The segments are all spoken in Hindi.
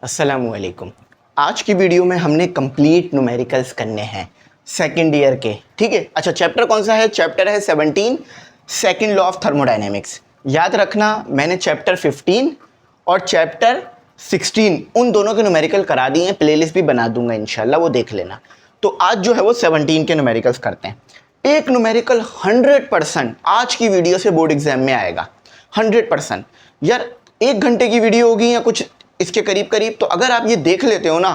अस्सलामुअलैकुम। आज की वीडियो में हमने कंप्लीट न्यूमेरिकल्स करने हैं सेकंड ईयर के, ठीक है। अच्छा, चैप्टर कौन सा है? चैप्टर है 17 सेकंड लॉ ऑफ थर्मोडायनेमिक्स। याद रखना, मैंने चैप्टर 15 और चैप्टर 16 उन दोनों के न्यूमेरिकल करा दिए हैं, प्लेलिस्ट भी बना दूंगा इंशाल्लाह, वो देख लेना। तो आज जो है वो 17 के न्यूमेरिकल्स करते हैं। एक न्यूमेरिकल 100% आज की वीडियो से बोर्ड एग्जाम में आएगा, 100%। यार 1 घंटे की वीडियो होगी या कुछ इसके करीब करीब, तो अगर आप ये देख लेते हो ना,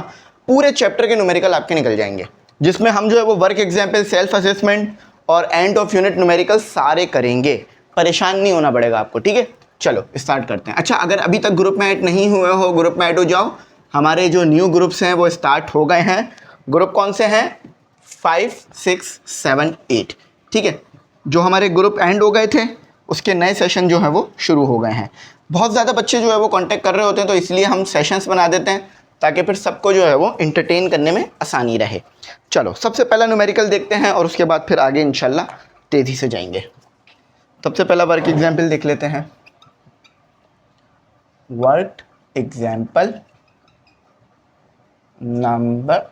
पूरे चैप्टर के न्यूमेरिकल आपके निकल जाएंगे, जिसमें हम जो है वो वर्क एग्जाम्पल, सेल्फ असेसमेंट और एंड ऑफ यूनिट न्यूमेरिकल सारे करेंगे। परेशान नहीं होना पड़ेगा आपको, ठीक है। चलो स्टार्ट करते हैं। अच्छा, अगर अभी तक ग्रुप में ऐड नहीं हुए हो, ग्रुप में ऐड हो जाओ। हमारे जो न्यू ग्रुप्स हैं वो स्टार्ट हो गए हैं। ग्रुप कौन से हैं? 5, 6, 7, 8, ठीक है। जो हमारे ग्रुप एंड हो गए थे उसके नए सेशन जो है वो शुरू हो गए हैं। बहुत ज़्यादा बच्चे जो है वो कांटेक्ट कर रहे होते हैं, तो इसलिए हम सेशंस बना देते हैं ताकि फिर सबको जो है वो इंटरटेन करने में आसानी रहे। चलो सबसे पहला न्यूमेरिकल देखते हैं और उसके बाद फिर आगे इंशाल्लाह तेज़ी से जाएंगे। सबसे पहला वर्क एग्जाम्पल देख लेते हैं। Work example number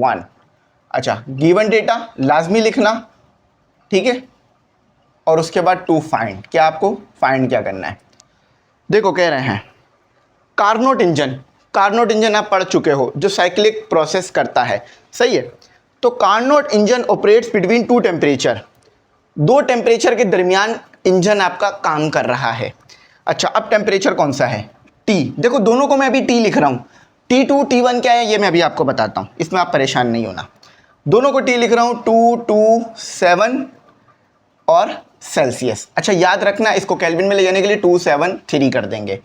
1। अच्छा, गिवन डेटा लाजमी लिखना, ठीक है। और उसके बाद टू फाइंड, क्या आपको फाइंड क्या करना है। देखो कह रहे हैं कार्नोट इंजन। कार्नोट इंजन आप पढ़ चुके हो, जो साइक्लिक प्रोसेस करता है, सही है। तो Carnot engine operates between 2 temperature. 2 temperature के दरमियान इंजन आपका काम कर रहा है। अच्छा, अब टेम्परेचर कौन सा है? टी। देखो दोनों को मैं अभी टी लिख रहा हूँ। T2 T1 क्या है ये मैं अभी आपको बताता हूँ, इसमें आप परेशान नहीं होना। दोनों को टी लिख रहा हूँ, 227 और सेल्सियस। अच्छा याद रखना, इसको केल्विन में ले जाने के लिए 273 कर देंगे,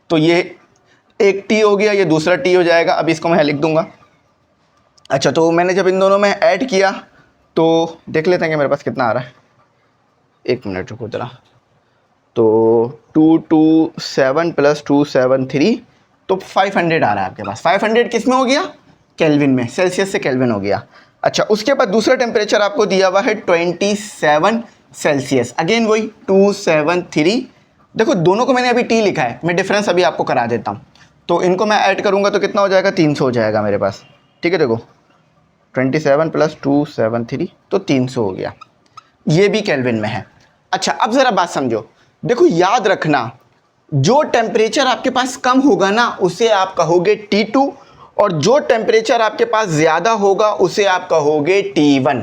तो ये एक टी हो गया, ये दूसरा टी हो जाएगा। अब इसको मैं लिख दूंगा। अच्छा, तो मैंने जब इन दोनों में ऐड किया तो देख लेते हैं कि मेरे पास कितना आ रहा है। 1 मिनट रुको जरा। तो 227 + 273 तो 500 आ रहा है आपके पास। 500 किस में हो गया? केल्विन में, सेल्सियस से केल्विन हो गया। अच्छा, उसके बाद दूसरा टेम्परेचर आपको दिया हुआ है 27 सेल्सियस। अगेन वही 273। देखो दोनों को मैंने अभी टी लिखा है, मैं डिफरेंस अभी आपको करा देता हूँ। तो इनको मैं ऐड करूँगा तो कितना हो जाएगा? 300 हो जाएगा मेरे पास, ठीक है। देखो 27 + 273 तो 300 हो गया। ये भी केल्विन में है। अच्छा, अब ज़रा बात समझो। देखो याद रखना, जो टेम्परेचर आपके पास कम होगा ना उसे आप कहोगे T2, और जो टेम्परेचर आपके पास ज़्यादा होगा उसे आप कहोगे T1।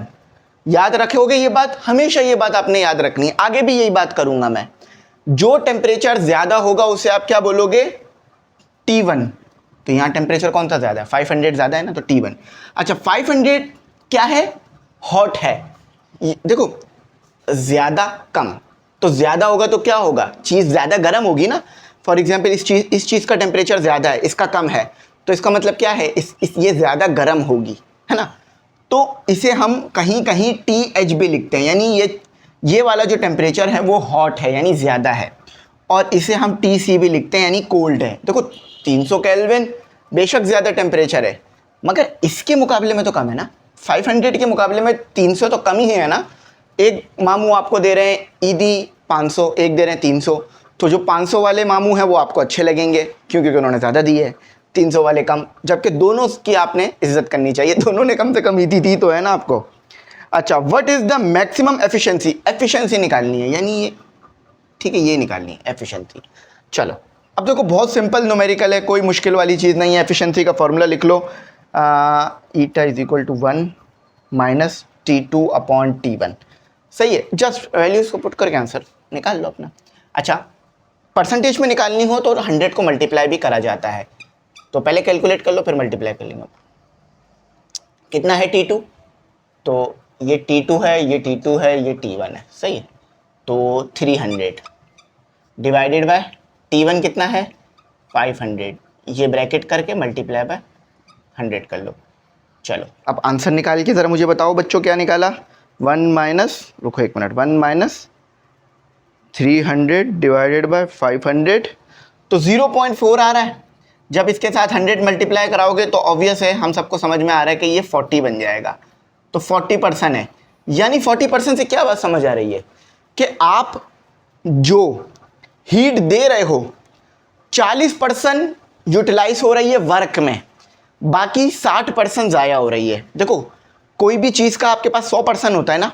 याद रखोगे ये बात? हमेशा ये बात आपने याद रखनी है, आगे भी यही बात करूंगा मैं। जो टेम्परेचर ज़्यादा होगा उसे आप क्या बोलोगे? T1। तो यहाँ टेम्परेचर कौन सा ज़्यादा है? 500 ज़्यादा है ना, तो T1। अच्छा, 500 क्या है? हॉट है। देखो ज़्यादा कम, तो ज़्यादा होगा तो क्या होगा? चीज़ ज़्यादा गर्म होगी ना। फॉर एग्जाम्पल इस चीज़ का टेम्परेचर ज़्यादा है, इसका कम है, तो इसका मतलब क्या है? ये ज़्यादा गर्म होगी, है ना। तो इसे हम कहीं कहीं TH भी लिखते हैं, यानी ये वाला जो टेम्परेचर है वो हॉट है यानी ज़्यादा है, और इसे हम TC भी लिखते हैं यानी कोल्ड है। देखो 300 केल्विन बेशक ज़्यादा टेम्परेचर है, मगर इसके मुकाबले में तो कम है ना। 500 के मुकाबले में 300 तो कम ही है ना। एक मामू आपको दे रहे हैं ईदी 500, एक दे रहे हैं 300, तो जो 500 वाले मामू हैं वो आपको अच्छे लगेंगे क्योंकि उन्होंने ज़्यादा दी है, 300 वाले कम, जबकि दोनों की आपने इज्जत करनी चाहिए। दोनों ने कम से कम ईदी दी तो है ना आपको। अच्छा, what is the maximum efficiency? Efficiency निकालनी है, यानी ये, ठीक है, ये निकालनी है एफिशिएंसी। चलो अब देखो बहुत सिंपल न्यूमेरिकल है, कोई मुश्किल वाली चीज़ नहीं है। एफिशिएंसी का फॉर्मूला लिख लो, ईटा = 1 - T2/T1, सही है। जस्ट वैल्यूज़ को पुट करके आंसर निकाल लो अपना। अच्छा, परसेंटेज में निकालनी हो तो 100 को मल्टीप्लाई भी करा जाता है, तो पहले कैलकुलेट कर लो फिर मल्टीप्लाई कर लेंगे। कितना है T2? तो ये T2 है, ये T2 है, ये T1 है, सही है। तो 300 डिवाइडेड बाय T1 कितना है? 500। ये ब्रैकेट करके मल्टीप्लाई बाय 100 कर लो। चलो अब आंसर निकाल के ज़रा मुझे बताओ बच्चों क्या निकाला। 1 - रुको 1 मिनट, 1 - 300 डिवाइडेड बाय 500, तो 0.4 आ रहा है। जब इसके साथ 100 मल्टीप्लाई कराओगे तो ऑब्वियस है, हम सबको समझ में आ रहा है कि ये 40 बन जाएगा। तो 40% है, यानी 40% से क्या बात समझ आ रही है कि आप जो हीट दे रहे हो 40% यूटिलाइज हो रही है वर्क में, बाकी 60% ज़ाया हो रही है। देखो कोई भी चीज़ का आपके पास 100% होता है ना,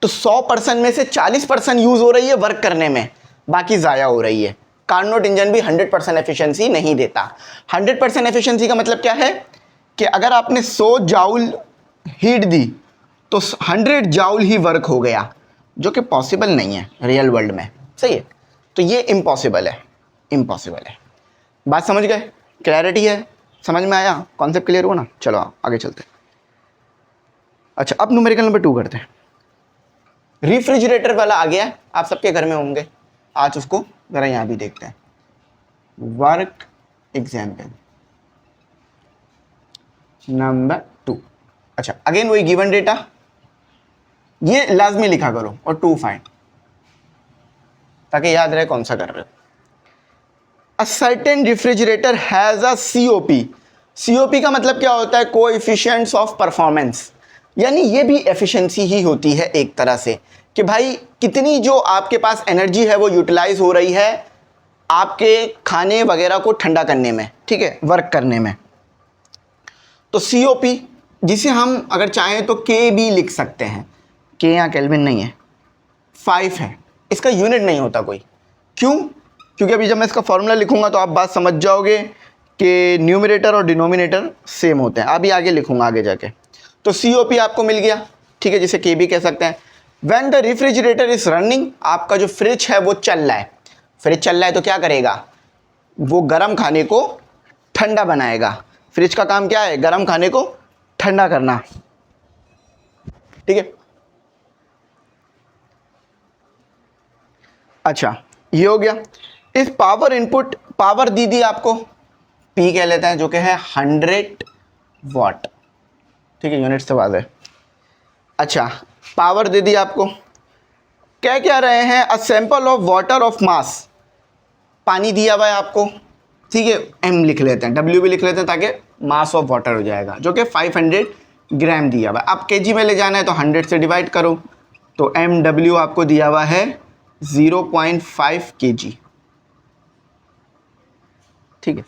तो 100% में से 40% यूज़ हो रही है वर्क करने में, बाकी ज़ाया हो रही है। कार्नोट इंजन भी 100% एफिशिएंसी नहीं देता। 100% एफिशिएंसी का मतलब क्या है कि अगर आपने 100 जाउल हीट दी तो 100 जाउल ही वर्क हो गया, जो कि पॉसिबल नहीं है रियल वर्ल्ड में, सही है। तो ये इम्पॉसिबल है, इम्पॉसिबल है। बात समझ गए? क्लैरिटी है? समझ में आया? कॉन्सेप्ट क्लियर हुआ ना? चलो आगे चलते हैं। अच्छा, अब न्यूमेरिकल नंबर 2 करते हैं। रेफ्रिजरेटर वाला आ गया, आप सबके घर में होंगे, आज उसको जरा यहां भी देखते हैं। Work example number 2। अच्छा, अगेन वही गिवन डेटा, ये लाजमी लिखा करो और 2 फाइंड, ताकि याद रहे कौन सा कर रहे हो। A certain refrigerator has a COP. COP का मतलब क्या होता है? कोएफिशिएंट्स ऑफ परफॉर्मेंस, यानी ये भी एफिशिएंसी ही होती है एक तरह से, कि भाई कितनी जो आपके पास एनर्जी है वो यूटिलाइज हो रही है आपके खाने वगैरह को ठंडा करने में, ठीक है, वर्क करने में। तो सीओपी, जिसे हम अगर चाहें तो के भी लिख सकते हैं, के यहाँ केल्विन नहीं है, 5 है, इसका यूनिट नहीं होता कोई। क्यों? क्योंकि अभी जब मैं इसका फॉर्मूला लिखूंगा तो आप बात समझ जाओगे कि न्यूमरेटर और डिनोमिनेटर सेम होते हैं। अभी आगे लिखूंगा आगे जाके। तो सीओपी आपको मिल गया, ठीक है, जिसे के भी कह सकते हैं। When the refrigerator is running, आपका जो फ्रिज है वो चल रहा है। फ्रिज चल रहा है तो क्या करेगा? वो गर्म खाने को ठंडा बनाएगा। फ्रिज का काम क्या है? गर्म खाने को ठंडा करना, ठीक है। अच्छा, ये हो गया। इस पावर इनपुट, पावर दी दी आपको, पी कह लेते हैं, जो कि है 100 वाट, ठीक है, यूनिट से बात है। अच्छा, पावर दे दी आपको, क्या क्या रहे हैं? A sample of water of mass, पानी दिया हुआ है आपको, ठीक है, एम लिख लेते हैं, डब्ल्यू भी लिख लेते हैं ताकि मास ऑफ वाटर हो जाएगा, जो कि 500 ग्राम दिया हुआ है। आप केजी में ले जाना है तो 100 से डिवाइड करो, तो एम डब्ल्यू आपको दिया हुआ है 0.5 kg, ठीक है,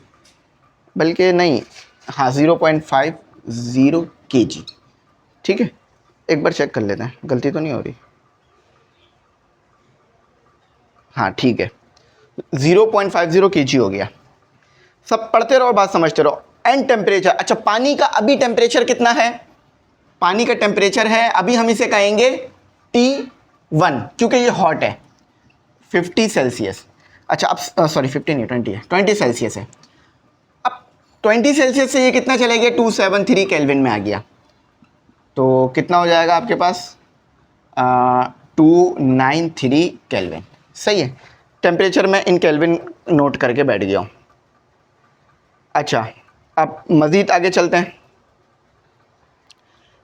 बल्कि नहीं, हाँ 0.50 kg, ठीक है। एक बार चेक कर लेते हैं, गलती तो नहीं हो रही, हाँ ठीक है, 0.50 kg हो गया। सब पढ़ते रहो, बात समझते रहो। एंड टेम्परेचर, अच्छा पानी का अभी टेम्परेचर कितना है? पानी का टेम्परेचर है अभी, हम इसे कहेंगे T1, क्योंकि ये हॉट है, 50 सेल्सियस। अच्छा अब सॉरी 50 नहीं 20 है, 20 सेल्सियस है। अब 20 सेल्सियस से ये कितना चले गया? 273 केल्विन में आ गया, तो कितना हो जाएगा आपके पास? 293 केल्विन, सही है। टेम्परेचर में इन केल्विन नोट करके बैठ गया हूँ। अच्छा, अब मज़ीद आगे चलते हैं।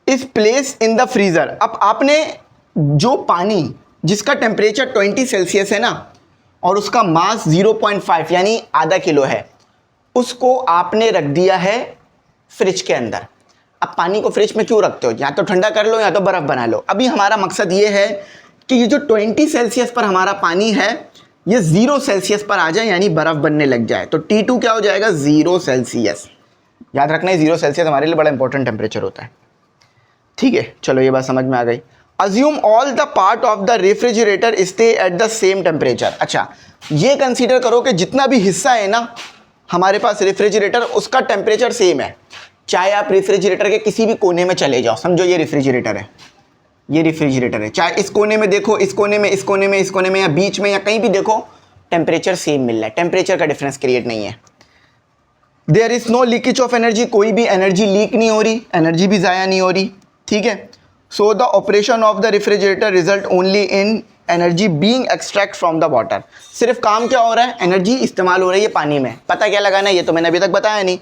इस प्लेस इन द फ्रीज़र, अब आपने जो पानी जिसका टेम्परेचर 20 सेल्सियस है ना, और उसका मास 0.5 यानी आधा किलो है, उसको आपने रख दिया है फ्रिज के अंदर। अब पानी को फ्रिज में क्यों रखते हो? या तो ठंडा कर लो या तो बर्फ़ बना लो। अभी हमारा मकसद ये है कि ये जो 20 सेल्सियस पर हमारा पानी है ये 0 सेल्सियस पर आ जाए, यानी बर्फ़ बनने लग जाए, तो T2 क्या हो जाएगा? 0 सेल्सियस। याद रखना है 0 सेल्सियस हमारे लिए बड़ा इंपॉर्टेंट टेम्परेचर होता है, ठीक है। चलो ये बात समझ में आ गई। Assume all the part of the refrigerator stay at the same temperature. अच्छा, ये कंसीडर करो कि जितना भी हिस्सा है ना हमारे पास रेफ्रिजरेटर, उसका टेम्परेचर सेम है। चाहे आप रेफ्रिजरेटर के किसी भी कोने में चले जाओ, समझो ये रेफ्रिजरेटर है, ये रेफ्रिजरेटर है, चाहे इस कोने में देखो, इस कोने में, इस कोने में, इस कोने में, या बीच में, या कहीं भी देखो, टेम्परेचर सेम मिल रहा है, टेम्परेचर का डिफरेंस क्रिएट नहीं है। There is no leakage of energy, कोई भी एनर्जी लीक नहीं हो रही, एनर्जी भी ज़ाया नहीं हो रही, ठीक है। So the operation of the refrigerator result only in energy being extract from the water. सिर्फ काम क्या हो रहा है? एनर्जी इस्तेमाल हो रही है पानी में। पता क्या लगाना है? ये तो मैंने अभी तक बताया नहीं।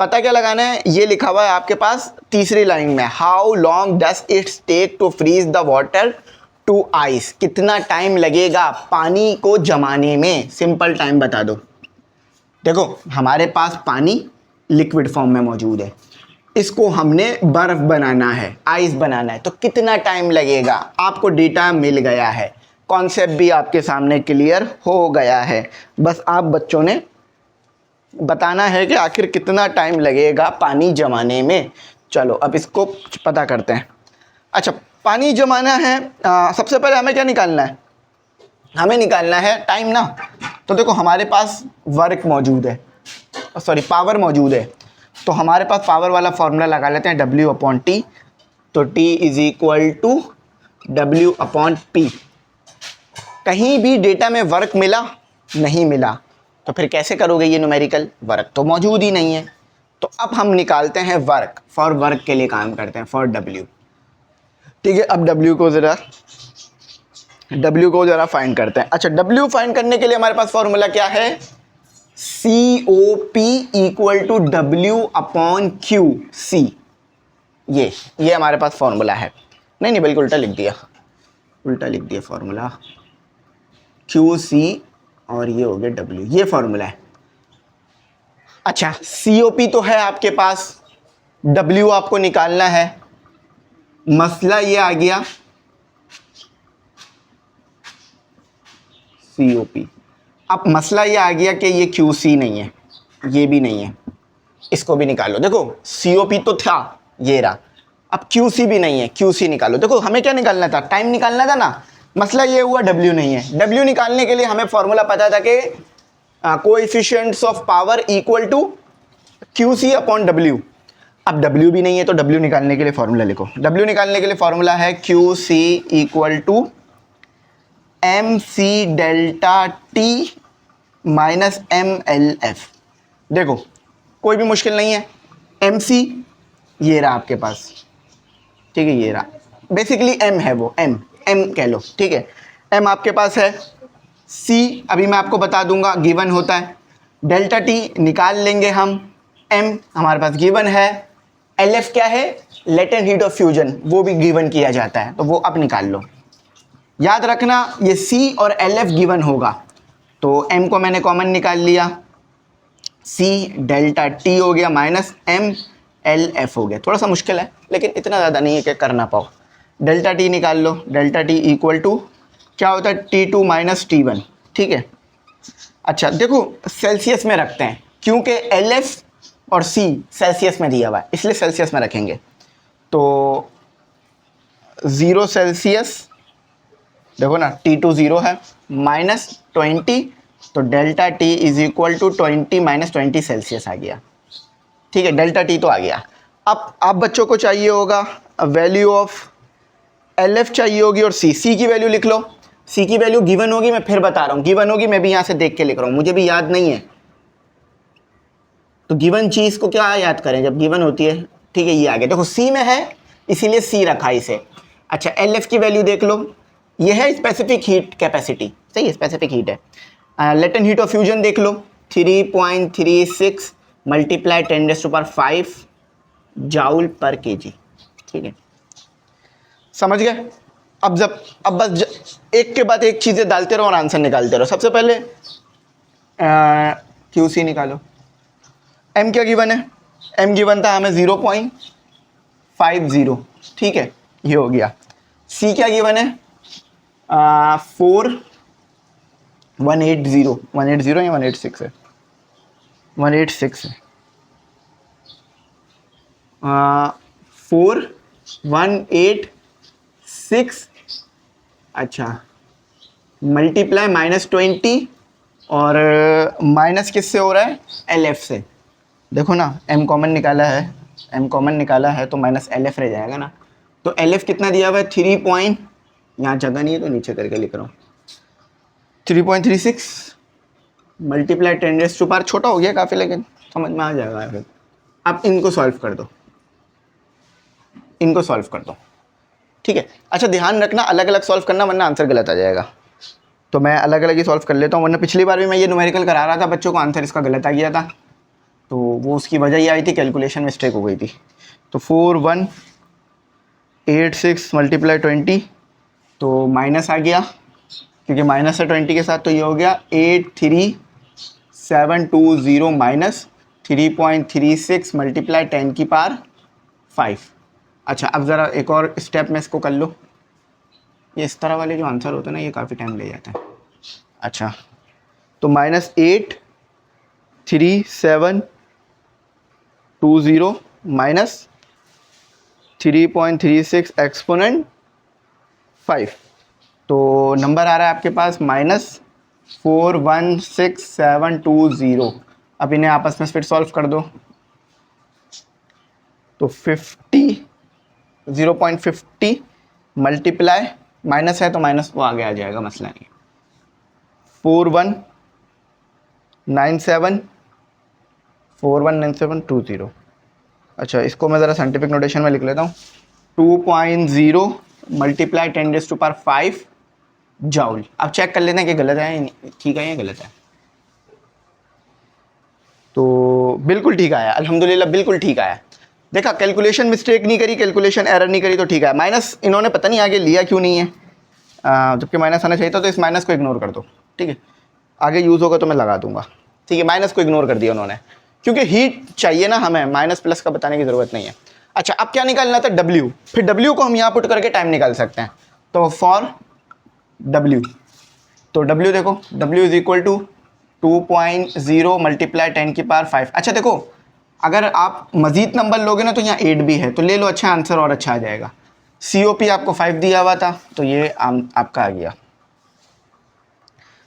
पता क्या लगाना है? ये लिखा हुआ है आपके पास तीसरी लाइन में, how long does it's take to freeze the water to ice. कितना टाइम लगेगा पानी को जमाने में? सिंपल टाइम बता दो। देखो हमारे पास पानी लिक्विड फॉर्म में मौजूद है, इसको हमने बर्फ बनाना है, आइस बनाना है, तो कितना टाइम लगेगा? आपको डेटा मिल गया है, कॉन्सेप्ट भी आपके सामने क्लियर हो गया है। बस आप बच्चों ने बताना है कि आखिर कितना टाइम लगेगा पानी जमाने में। चलो अब इसको पता करते हैं। अच्छा, पानी जमाना है, सबसे पहले हमें क्या निकालना है? हमें निकालना है टाइम ना। तो देखो हमारे पास वर्क मौजूद है, सॉरी पावर मौजूद है, तो हमारे पास पावर वाला फॉर्मूला लगा लेते हैं W/T। तो T is equal to W/P। कहीं भी डेटा में वर्क मिला नहीं मिला, तो फिर कैसे करोगे ये न्यूमेरिकल? वर्क तो मौजूद ही नहीं है। तो अब हम निकालते हैं वर्क, फॉर वर्क के लिए काम करते हैं, फॉर W। ठीक है, अब W को ज़रा फाइंड करते हैं। अच्छा, W फाइंड करने के लिए हमारे पास फॉर्मूला क्या है? COP equal to W/Q C। ये हमारे पास फॉर्मूला है। नहीं बल्कि उल्टा लिख दिया फॉर्मूला, QC और ये हो गया W, ये फॉर्मूला है। अच्छा, COP तो है आपके पास, W आपको निकालना है। मसला ये आ गया COP। अब मसला ये आ गया कि ये QC नहीं है, ये भी नहीं है, इसको भी निकालो। देखो COP तो था, ये रहा। अब QC भी नहीं है, QC निकालो। देखो हमें क्या निकालना था? टाइम निकालना था ना। मसला ये हुआ W नहीं है। W निकालने के लिए हमें फॉर्मूला पता था कि coefficients of power equal to QC/W। अब W भी नहीं है, तो W निकालने के लिए फॉर्मूला लिखो। W निकालने के लिए फॉर्मूला है QC equal to MC delta T minus MLF। देखो कोई भी मुश्किल नहीं है। MC ये रहा आपके पास, ठीक है, ये रहा। बेसिकली M है वो, M कह लो, ठीक है। M आपके पास है। C अभी मैं आपको बता दूंगा, गिवन होता है। डेल्टा T निकाल लेंगे हम। M हमारे पास गिवन है। LF क्या है? लेटेंट हीट ऑफ फ्यूजन, वो भी गिवन किया जाता है, तो वो अब निकाल लो। याद रखना ये C और LF गिवन होगा, तो M को मैंने कॉमन निकाल लिया। C डेल्टा T हो गया माइनस MLF हो गया। थोड़ा सा मुश्किल है लेकिन इतना ज़्यादा नहीं है कि कर ना पाओ। डेल्टा T निकाल लो। डेल्टा T इक्वल टू क्या होता है? T2 माइनस T1, ठीक है। अच्छा देखो सेल्सियस में रखते हैं, क्योंकि LF और C सेल्सियस में दिया हुआ है, इसलिए सेल्सियस में रखेंगे। तो 0 सेल्सियस, देखो ना T2 0 है, माइनस 20, तो delta T is equal to 20 minus 20 Celsius आ गया, ठीक है। डेल्टा T तो आ गया। अब आप बच्चों को चाहिए होगा वैल्यू ऑफ LF चाहिए होगी और C की वैल्यू लिख लो। C की वैल्यू गिवन होगी, मैं फिर बता रहा हूँ गिवन होगी, मैं भी यहाँ से देख के लिख रहा हूँ, मुझे भी याद नहीं है। तो गिवन चीज़ को क्या याद करें जब गिवन होती है, ठीक है। ये आ गया, देखो C में है इसीलिए C रखा इसे। अच्छा LF की वैल्यू देख लो, ये है स्पेसिफिक हीट कैपेसिटी, सही है, स्पेसिफिक हीट है। लेटेंट हीट ऑफ फ्यूजन देख लो, 3.36 मल्टीप्लाई 10⁵ जाउल पर केजी, ठीक है। समझ गए? अब बस एक के बाद एक चीज़ें डालते रहो और आंसर निकालते रहो। सबसे पहले QC निकालो। M क्या गिवन है? M गिवन था हमें 0.50, ठीक है, ये हो गया। C क्या गिवन है? 180 या 186 है, 186 है। 4186, अच्छा मल्टीप्लाई -20 और माइनस किससे हो रहा है? LF से। देखो ना M कॉमन निकाला है, तो माइनस LF रह जाएगा ना। तो LF कितना दिया हुआ है? 3 यहाँ जगह नहीं है तो नीचे करके लिख रहा हूँ, 3.36 मल्टीप्लाई 10⁵, छोटा हो गया काफ़ी लेकिन समझ में आ जाएगा फिर। अब इनको सॉल्व कर दो, ठीक है। अच्छा ध्यान रखना अलग अलग सॉल्व करना, वरना आंसर गलत आ जाएगा। तो मैं अलग अलग ही सॉल्व कर लेता हूँ, वरना पिछली बार भी मैं ये न्यूमेरिकल करा रहा था बच्चों को, आंसर इसका गलत आ गया था, तो वो उसकी वजह ये आई थी, कैलकुलेशन मिस्टेक हो गई थी। तो 4186 मल्टीप्लाई 20, तो माइनस आ गया, क्योंकि माइनस है 20 के साथ, तो ये हो गया 83720 माइनस 3.36 मल्टीप्लाई 10⁵। अच्छा अब ज़रा एक और स्टेप में इसको कर लो। ये इस तरह वाले जो आंसर होते हैं ना, ये काफ़ी टाइम ले जाते हैं। अच्छा तो -8 3720 माइनस 3.36 एक्सपोनेंट 5, तो नंबर आ रहा है आपके पास -416720। अब इन्हें आपस में फिर सॉल्व कर दो, तो 0.50 मल्टीप्लाई, माइनस है तो माइनस वो आगे आ जाएगा, मसला नहीं। 419720। अच्छा, इसको मैं ज़रा साइंटिफिक नोटेशन में लिख लेता हूँ। 2.0 मल्टीप्लाई 10⁵ जॉल। अब चेक कर लेते हैं कि गलत है, ठीक है या गलत है। तो बिल्कुल ठीक आया, अल्हम्दुलिल्लाह बिल्कुल ठीक आया। देखा, कैलकुलेशन मिस्टेक नहीं करी, कैलकुलेशन एरर नहीं करी, तो ठीक है। माइनस इन्होंने पता नहीं आगे लिया क्यों नहीं है, जबकि माइनस आना चाहिए था, तो इस माइनस को इग्नोर कर दो, ठीक है। आगे यूज़ होगा तो मैं लगा दूंगा, ठीक है। माइनस को इग्नोर कर दिया उन्होंने, क्योंकि हीट चाहिए ना हमें, माइनस प्लस का बताने की ज़रूरत नहीं है। अच्छा, अब क्या निकालना था? W। फिर W को हम यहाँ पुट करके टाइम निकाल सकते हैं, तो फॉर W, तो W देखो, W is equal to 2.0 multiply 10⁵। अच्छा देखो, अगर आप मज़ीद नंबर लोगे ना तो यहाँ 8 भी है, तो ले लो, अच्छा आंसर और अच्छा आ जाएगा। COP आपको 5 दिया हुआ था, तो ये आपका आ गया।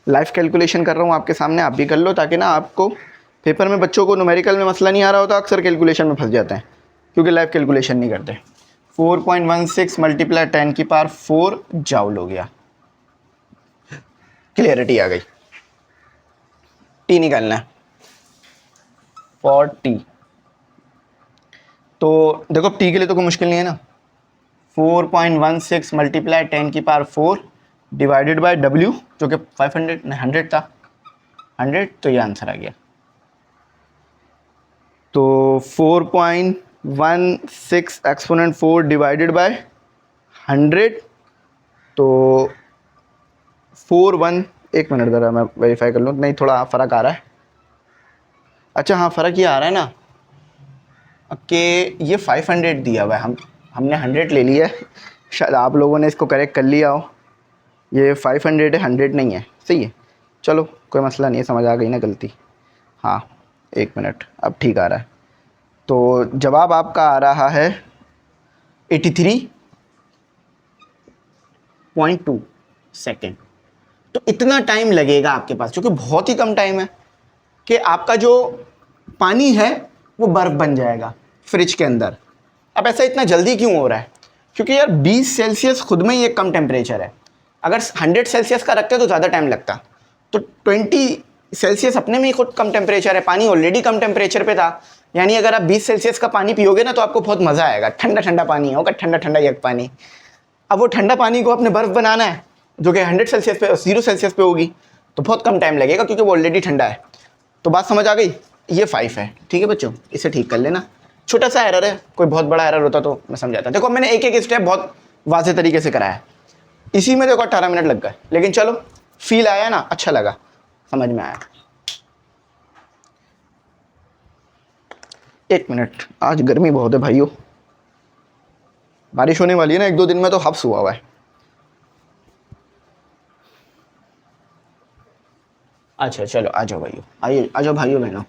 लाइव कैलकुलेशन कर रहा हूँ आपके सामने, आप भी कर लो, ताकि ना आपको पेपर में, बच्चों को न्यूमेरिकल में मसला नहीं आ रहा होता, अक्सर कैलकुलेशन में फंस जाते हैं क्योंकि लाइव कैलकुलेशन नहीं करते। 4.16 मल्टीप्लाई 10⁴ जॉल हो गया। क्लियरिटी आ गई। टी निकालना है, 40। तो देखो, टी के लिए तो कोई मुश्किल नहीं है ना। 4.16 मल्टीप्लाई 10⁴ डिवाइडेड बाय W, जो कि 500 नहीं 100 था, 100, तो ये आंसर आ गया। तो 4.16 एक्सपोनेंट 4 डिवाइडेड बाय 100, तो 41, एक मिनट ज़रा मैं वेरीफाई कर लूँ, नहीं थोड़ा फ़र्क आ रहा है। अच्छा हाँ, फ़र्क ये आ रहा है ना कि ये 500 दिया हुआ है, हमने 100 ले लिया है, शायद आप लोगों ने इसको करेक्ट कर लिया हो। ये 500 है, 100 नहीं है, सही है। चलो कोई मसला नहीं है, समझ आ गई ना गलती। हाँ, एक मिनट, अब ठीक आ रहा है। तो जवाब आपका आ रहा है 83.2 सेकेंड। तो इतना टाइम लगेगा आपके पास, क्योंकि बहुत ही कम टाइम है कि आपका जो पानी है वो बर्फ़ बन जाएगा फ्रिज के अंदर। अब ऐसा इतना जल्दी क्यों हो रहा है? क्योंकि यार 20 सेल्सियस खुद में ही एक कम टेम्परेचर है। अगर 100 सेल्सियस का रखते तो ज़्यादा टाइम लगता, तो 20 सेल्सियस अपने में ही खुद कम टेम्परेचर है, पानी ऑलरेडी कम टेम्परेचर पे था। यानी अगर आप 20 सेल्सियस का पानी पियोगे ना तो आपको बहुत मज़ा आएगा, ठंडा ठंडा पानी होगा, ठंडा ठंडा यक पानी। अब वो ठंडा पानी को अपने बर्फ़ बनाना है जो कि 100 सेल्सियस पे, 0 सेल्सियस पे होगी, तो बहुत कम टाइम लगेगा क्योंकि वो ऑलरेडी ठंडा है। तो बात समझ आ गई? ये 5 है, ठीक है बच्चों, इसे ठीक कर लेना। छोटा सा एरर है, कोई बहुत बड़ा एरर होता तो मैं समझाता। देखो, मैंने एक एक स्टेप बहुत वाज़ेह तरीके से कराया, इसी में देखो 18 मिनट लग गए, लेकिन चलो फील आया ना, अच्छा लगा, समझ में आया। एक मिनट, आज गर्मी बहुत है भाइयों, बारिश होने वाली है ना 1-2 दिन में, तो हफ्स हुआ है। अच्छा चलो, आ जाओ भाइयों, आइए आ जाओ भाइयों बहनों।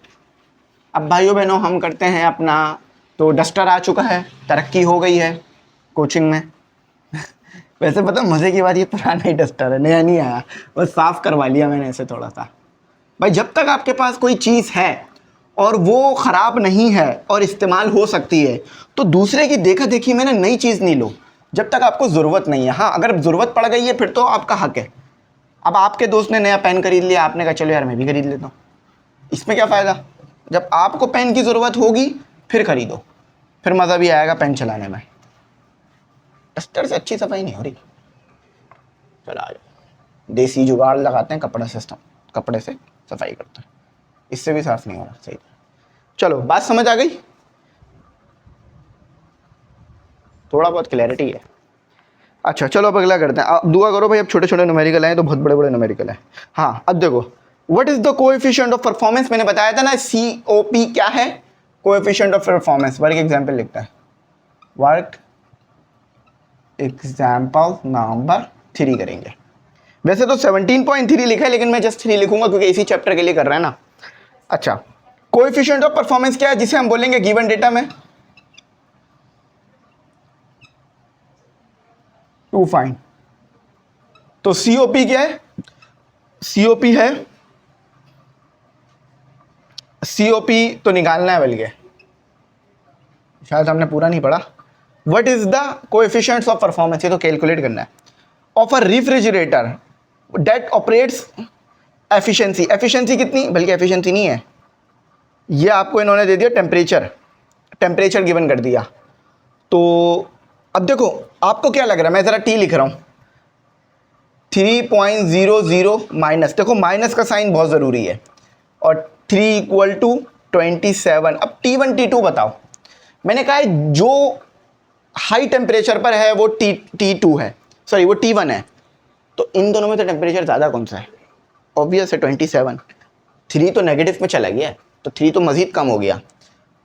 अब भाइयों बहनों हम करते हैं अपना, तो डस्टर आ चुका है, तरक्की हो गई है कोचिंग में। वैसे पता मज़े की बात, ये पुराना ही डस्टर है, नया नहीं आया, बस साफ़ करवा लिया मैंने ऐसे थोड़ा सा। भाई जब तक आपके पास कोई चीज़ है और वो ख़राब नहीं है और इस्तेमाल हो सकती है, तो दूसरे की देखा देखी में ना नई चीज़ नहीं लो, जब तक आपको ज़रूरत नहीं है। हाँ, अगर ज़रूरत पड़ गई है फिर तो आपका हक है। अब आपके दोस्त ने नया पेन खरीद लिया, आपने कहा चलो यार मैं भी खरीद लेता हूँ, इसमें क्या फ़ायदा? जब आपको पेन की ज़रूरत होगी फिर खरीदो, फिर मज़ा भी आएगा पेन चलाने में। डस्टर से अच्छी सफाई नहीं हो रही, चलो आ जाओ, देसी जुगाड़ लगाते हैं, कपड़े से सफाई करते हैं, इससे भी साफ़ नहीं हो रहा सही। चलो बात समझ आ गई, थोड़ा बहुत क्लैरिटी है। अच्छा चलो अब अगला करते हैं। आप दुआ करो भाई, अब छोटे छोटे न्यूमेरिकल हैं तो बहुत बड़े बड़े न्यूमेरिकल हैं। हाँ, अब देखो, what is the coefficient of performance, मैंने बताया था ना, COP क्या है? Coefficient of performance. Work example लिखता है, वर्क एग्जाम्पल नंबर 3 करेंगे। वैसे तो 17.3 लिखा है, लेकिन मैं जस्ट 3 लिखूंगा क्योंकि इसी चैप्टर के लिए कर रहा है ना। अच्छा, कोएफिशिएंट ऑफ परफॉर्मेंस क्या है जिसे हम बोलेंगे गिवन डेटा में? To find. तो सीओपी क्या है? सीओपी है, सीओपी तो निकालना है, बल्कि शायद हमने पूरा नहीं पढ़ा। What is the coefficients of performance, ये तो कैलकुलेट करना है। Of a refrigerator that operates efficiency, efficiency कितनी, बल्कि एफिशिएंसी नहीं है, ये आपको इन्होंने दे दिया टेम्परेचर, टेम्परेचर गिवन कर दिया। तो अब देखो आपको क्या लग रहा है, मैं ज़रा टी लिख रहा हूँ, 3.00 माइनस, देखो माइनस का साइन बहुत ज़रूरी है, और 3 इक्वल टू 27। अब T1 T2 बताओ। मैंने कहा है जो हाई टेम्परेचर पर है वो T2 है, सॉरी वो T1 है। तो इन दोनों में तो टेम्परेचर ज़्यादा कौन सा है? ऑब्वियस है 27। 3 तो नेगेटिव में चला गया, तो 3 तो मज़ीद कम हो गया,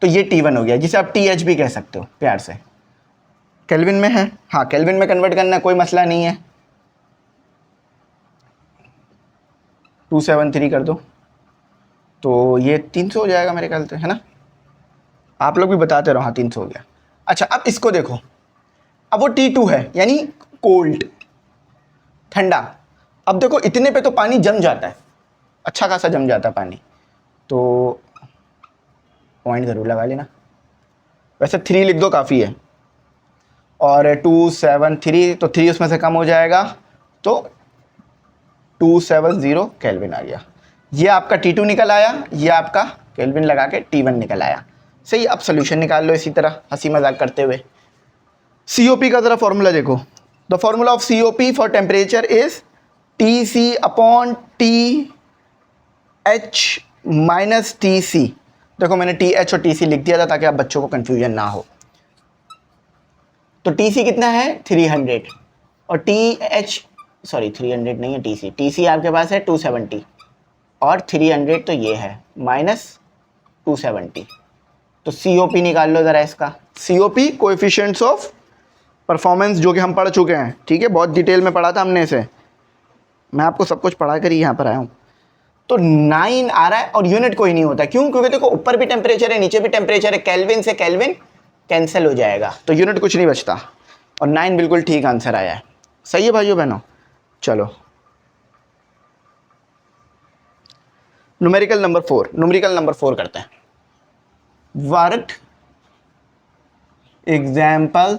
तो ये T1 हो गया, जिसे आप TH भी कह सकते हो प्यार से। केल्विन में है, हाँ केल्विन में कन्वर्ट करना कोई मसला नहीं है, 273 कर दो तो ये 300 हो जाएगा मेरे ख्याल से, है ना? आप लोग भी बताते रहो, हाँ 300 हो गया। अच्छा अब इसको देखो, अब वो T2 है यानी कोल्ड, ठंडा। अब देखो इतने पे तो पानी जम जाता है, अच्छा खासा जम जाता है पानी, तो पॉइंट ज़रूर लगा लेना। वैसे 3 लिख दो काफ़ी है, और 273 तो 3 उसमें से कम हो जाएगा, तो 270 केल्विन आ गया। ये आपका T2 निकल आया, ये आपका केल्विन लगा के T1 निकल आया। सही, अब सोल्यूशन निकाल लो इसी तरह हंसी मजाक करते हुए। COP का ज़रा फॉर्मूला देखो, the formula of COP for temperature is TC upon TH minus TC। देखो मैंने TH और TC लिख दिया था ताकि आप बच्चों को कन्फ्यूजन ना हो। तो TC कितना है 300, और TH सॉरी 300 नहीं है, TC आपके पास है 270, और 300 तो ये है माइनस 270। तो COP निकाल लो ज़रा इसका। COP कोएफिशिएंट्स ऑफ परफॉर्मेंस, जो कि हम पढ़ चुके हैं, ठीक है, बहुत डिटेल में पढ़ा था हमने इसे, मैं आपको सब कुछ पढ़ा कर ही यहाँ पर आया हूँ। तो 9 आ रहा है, और यूनिट कोई नहीं होता, क्यों? क्योंकि देखो ऊपर भी टेम्परेचर है नीचे भी टेम्परेचर है, केल्विन से केल्विन कैंसिल हो जाएगा, तो यूनिट कुछ नहीं बचता, और 9 बिल्कुल ठीक आंसर आया है। सही है भाइयों बहनों? चलो न्यूमेरिकल नंबर 4 करते हैं। Work example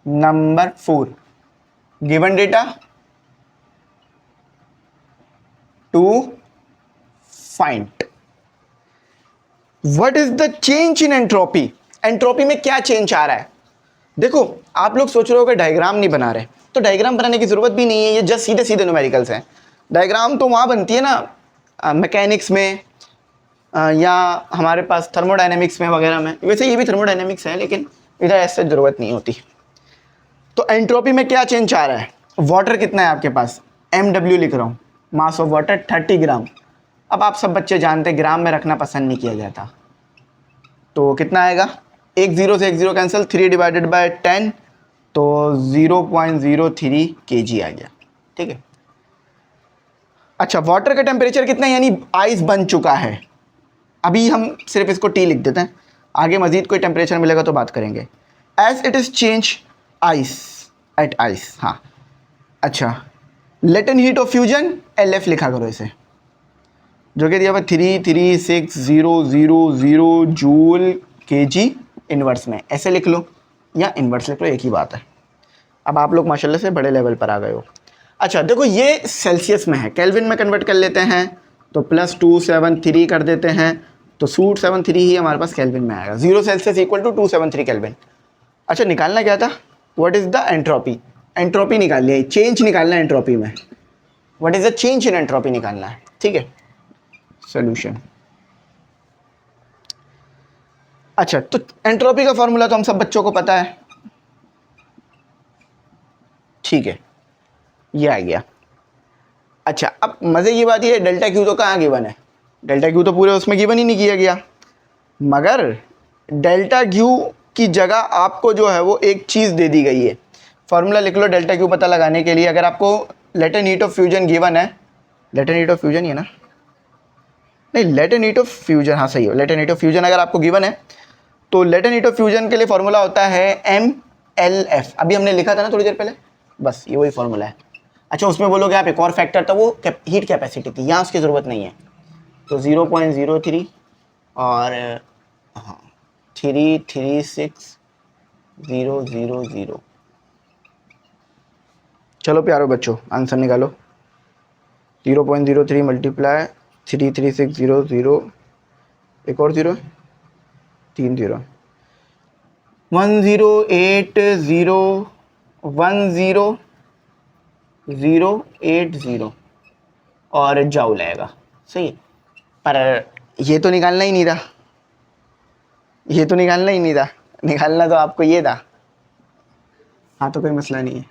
number 4, given data to find what is the change in entropy. Entropy में क्या चेंज आ रहा है? देखो आप लोग सोच रहे हो कि डायग्राम नहीं बना रहे, तो डायग्राम बनाने की जरूरत भी नहीं है, ये जस्ट सीधे सीधे न्यूमेरिकल्स हैं। डायग्राम तो वहाँ बनती है ना मैकेनिक्स में, या हमारे पास थर्मोडायनेमिक्स में वगैरह में, वैसे ये भी थर्मोडायनेमिक्स है लेकिन इधर ऐसे ज़रूरत नहीं होती। तो एंट्रोपी में क्या चेंज आ रहा है? वाटर कितना है आपके पास, MW लिख रहा हूँ, मास ऑफ वाटर 30 ग्राम। अब आप सब बच्चे जानते हैं ग्राम में रखना पसंद नहीं किया जाता, तो कितना आएगा, एक जीरो से एक जीरो कैंसिल, 3 डिवाइडेड बाय 10, तो 0.03 kg आ गया, ठीक है। अच्छा वाटर का टेम्परेचर कितना है, यानी आइस बन चुका है। अभी हम सिर्फ इसको T लिख देते हैं, आगे मजीद कोई टेम्परेचर मिलेगा तो बात करेंगे। As it is change ice at ice, हाँ। अच्छा latent heat of fusion LF लिखा करो इसे, जो कि दिया हुआ 336,000 जूल kg इन्वर्स में, ऐसे लिख लो या इन्वर्स लिख लो, एक ही बात है। अब आप लोग माशाल्लाह से बड़े लेवल पर आ गए हो। अच्छा देखो ये सेल्सियस में है, केल्विन में कन्वर्ट कर लेते हैं तो +273 कर देते हैं, तो 273 ही हमारे पास केल्विन में आएगा। 0 सेल्सियस इक्वल टू 273 केल्विन। अच्छा निकालना क्या था, what is the entropy. Entropy निकाल लिया, चेंज निकालना है एंट्रोपी में, what is the change in entropy निकालना है, ठीक है। सोल्यूशन, अच्छा तो एंट्रोपी का फॉर्मूला तो हम सब बच्चों को पता है, ठीक है, ये आ गया। अच्छा अब मज़े की बात ये है, डेल्टा क्यू तो कहाँ गिवन है, डेल्टा क्यू तो पूरे उसमें गिवन ही नहीं किया गया, मगर डेल्टा क्यू की जगह आपको जो है वो एक चीज़ दे दी गई है। फॉर्मूला लिख लो डेल्टा क्यू पता लगाने के लिए। अगर आपको latent heat of fusion given है, लेटेंट हीट ऑफ फ्यूजन ही है ना, नहीं, लेटेनेट ऑफ फ्यूजन, हाँ सही हो, लेटेनेट ऑफ फ्यूजन अगर आपको गिवन है तो लेटेनेट ऑफ फ्यूजन के लिए फॉर्मूला होता है MLF, अभी हमने लिखा था ना थोड़ी देर पहले, बस ये वही फॉर्मूला है। अच्छा उसमें बोलोगे आप एक और फैक्टर था, वो हीट कैपेसिटी थी, यहाँ उसकी ज़रूरत नहीं है। तो 0.03 और हाँ 336000। चलो प्यारो बच्चों आंसर निकालो। 0.03 मल्टीप्लाई 336000, एक और जीरो, 3 जीरो, 10801080 और जाऊल आएगा, सही। पर ये तो निकालना ही नहीं था, ये तो निकालना ही नहीं था, निकालना तो आपको ये था। हाँ तो कोई मसला नहीं है।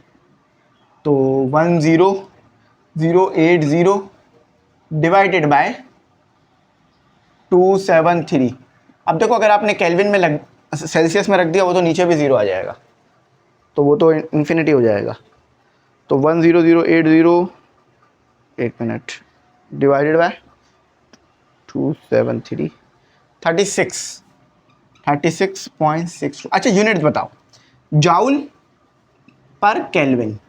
तो 10080 डिवाइडेड बाय 273। अब देखो अगर आपने केल्विन में सेल्सियस में रख दिया वो तो नीचे भी 0 आ जाएगा, तो वो तो इन्फिनिटी हो जाएगा। तो 10080, एक मिनट, डिवाइडेड बाय 273, 36.62। अच्छा यूनिट बताओ, जाउल पर केल्विन,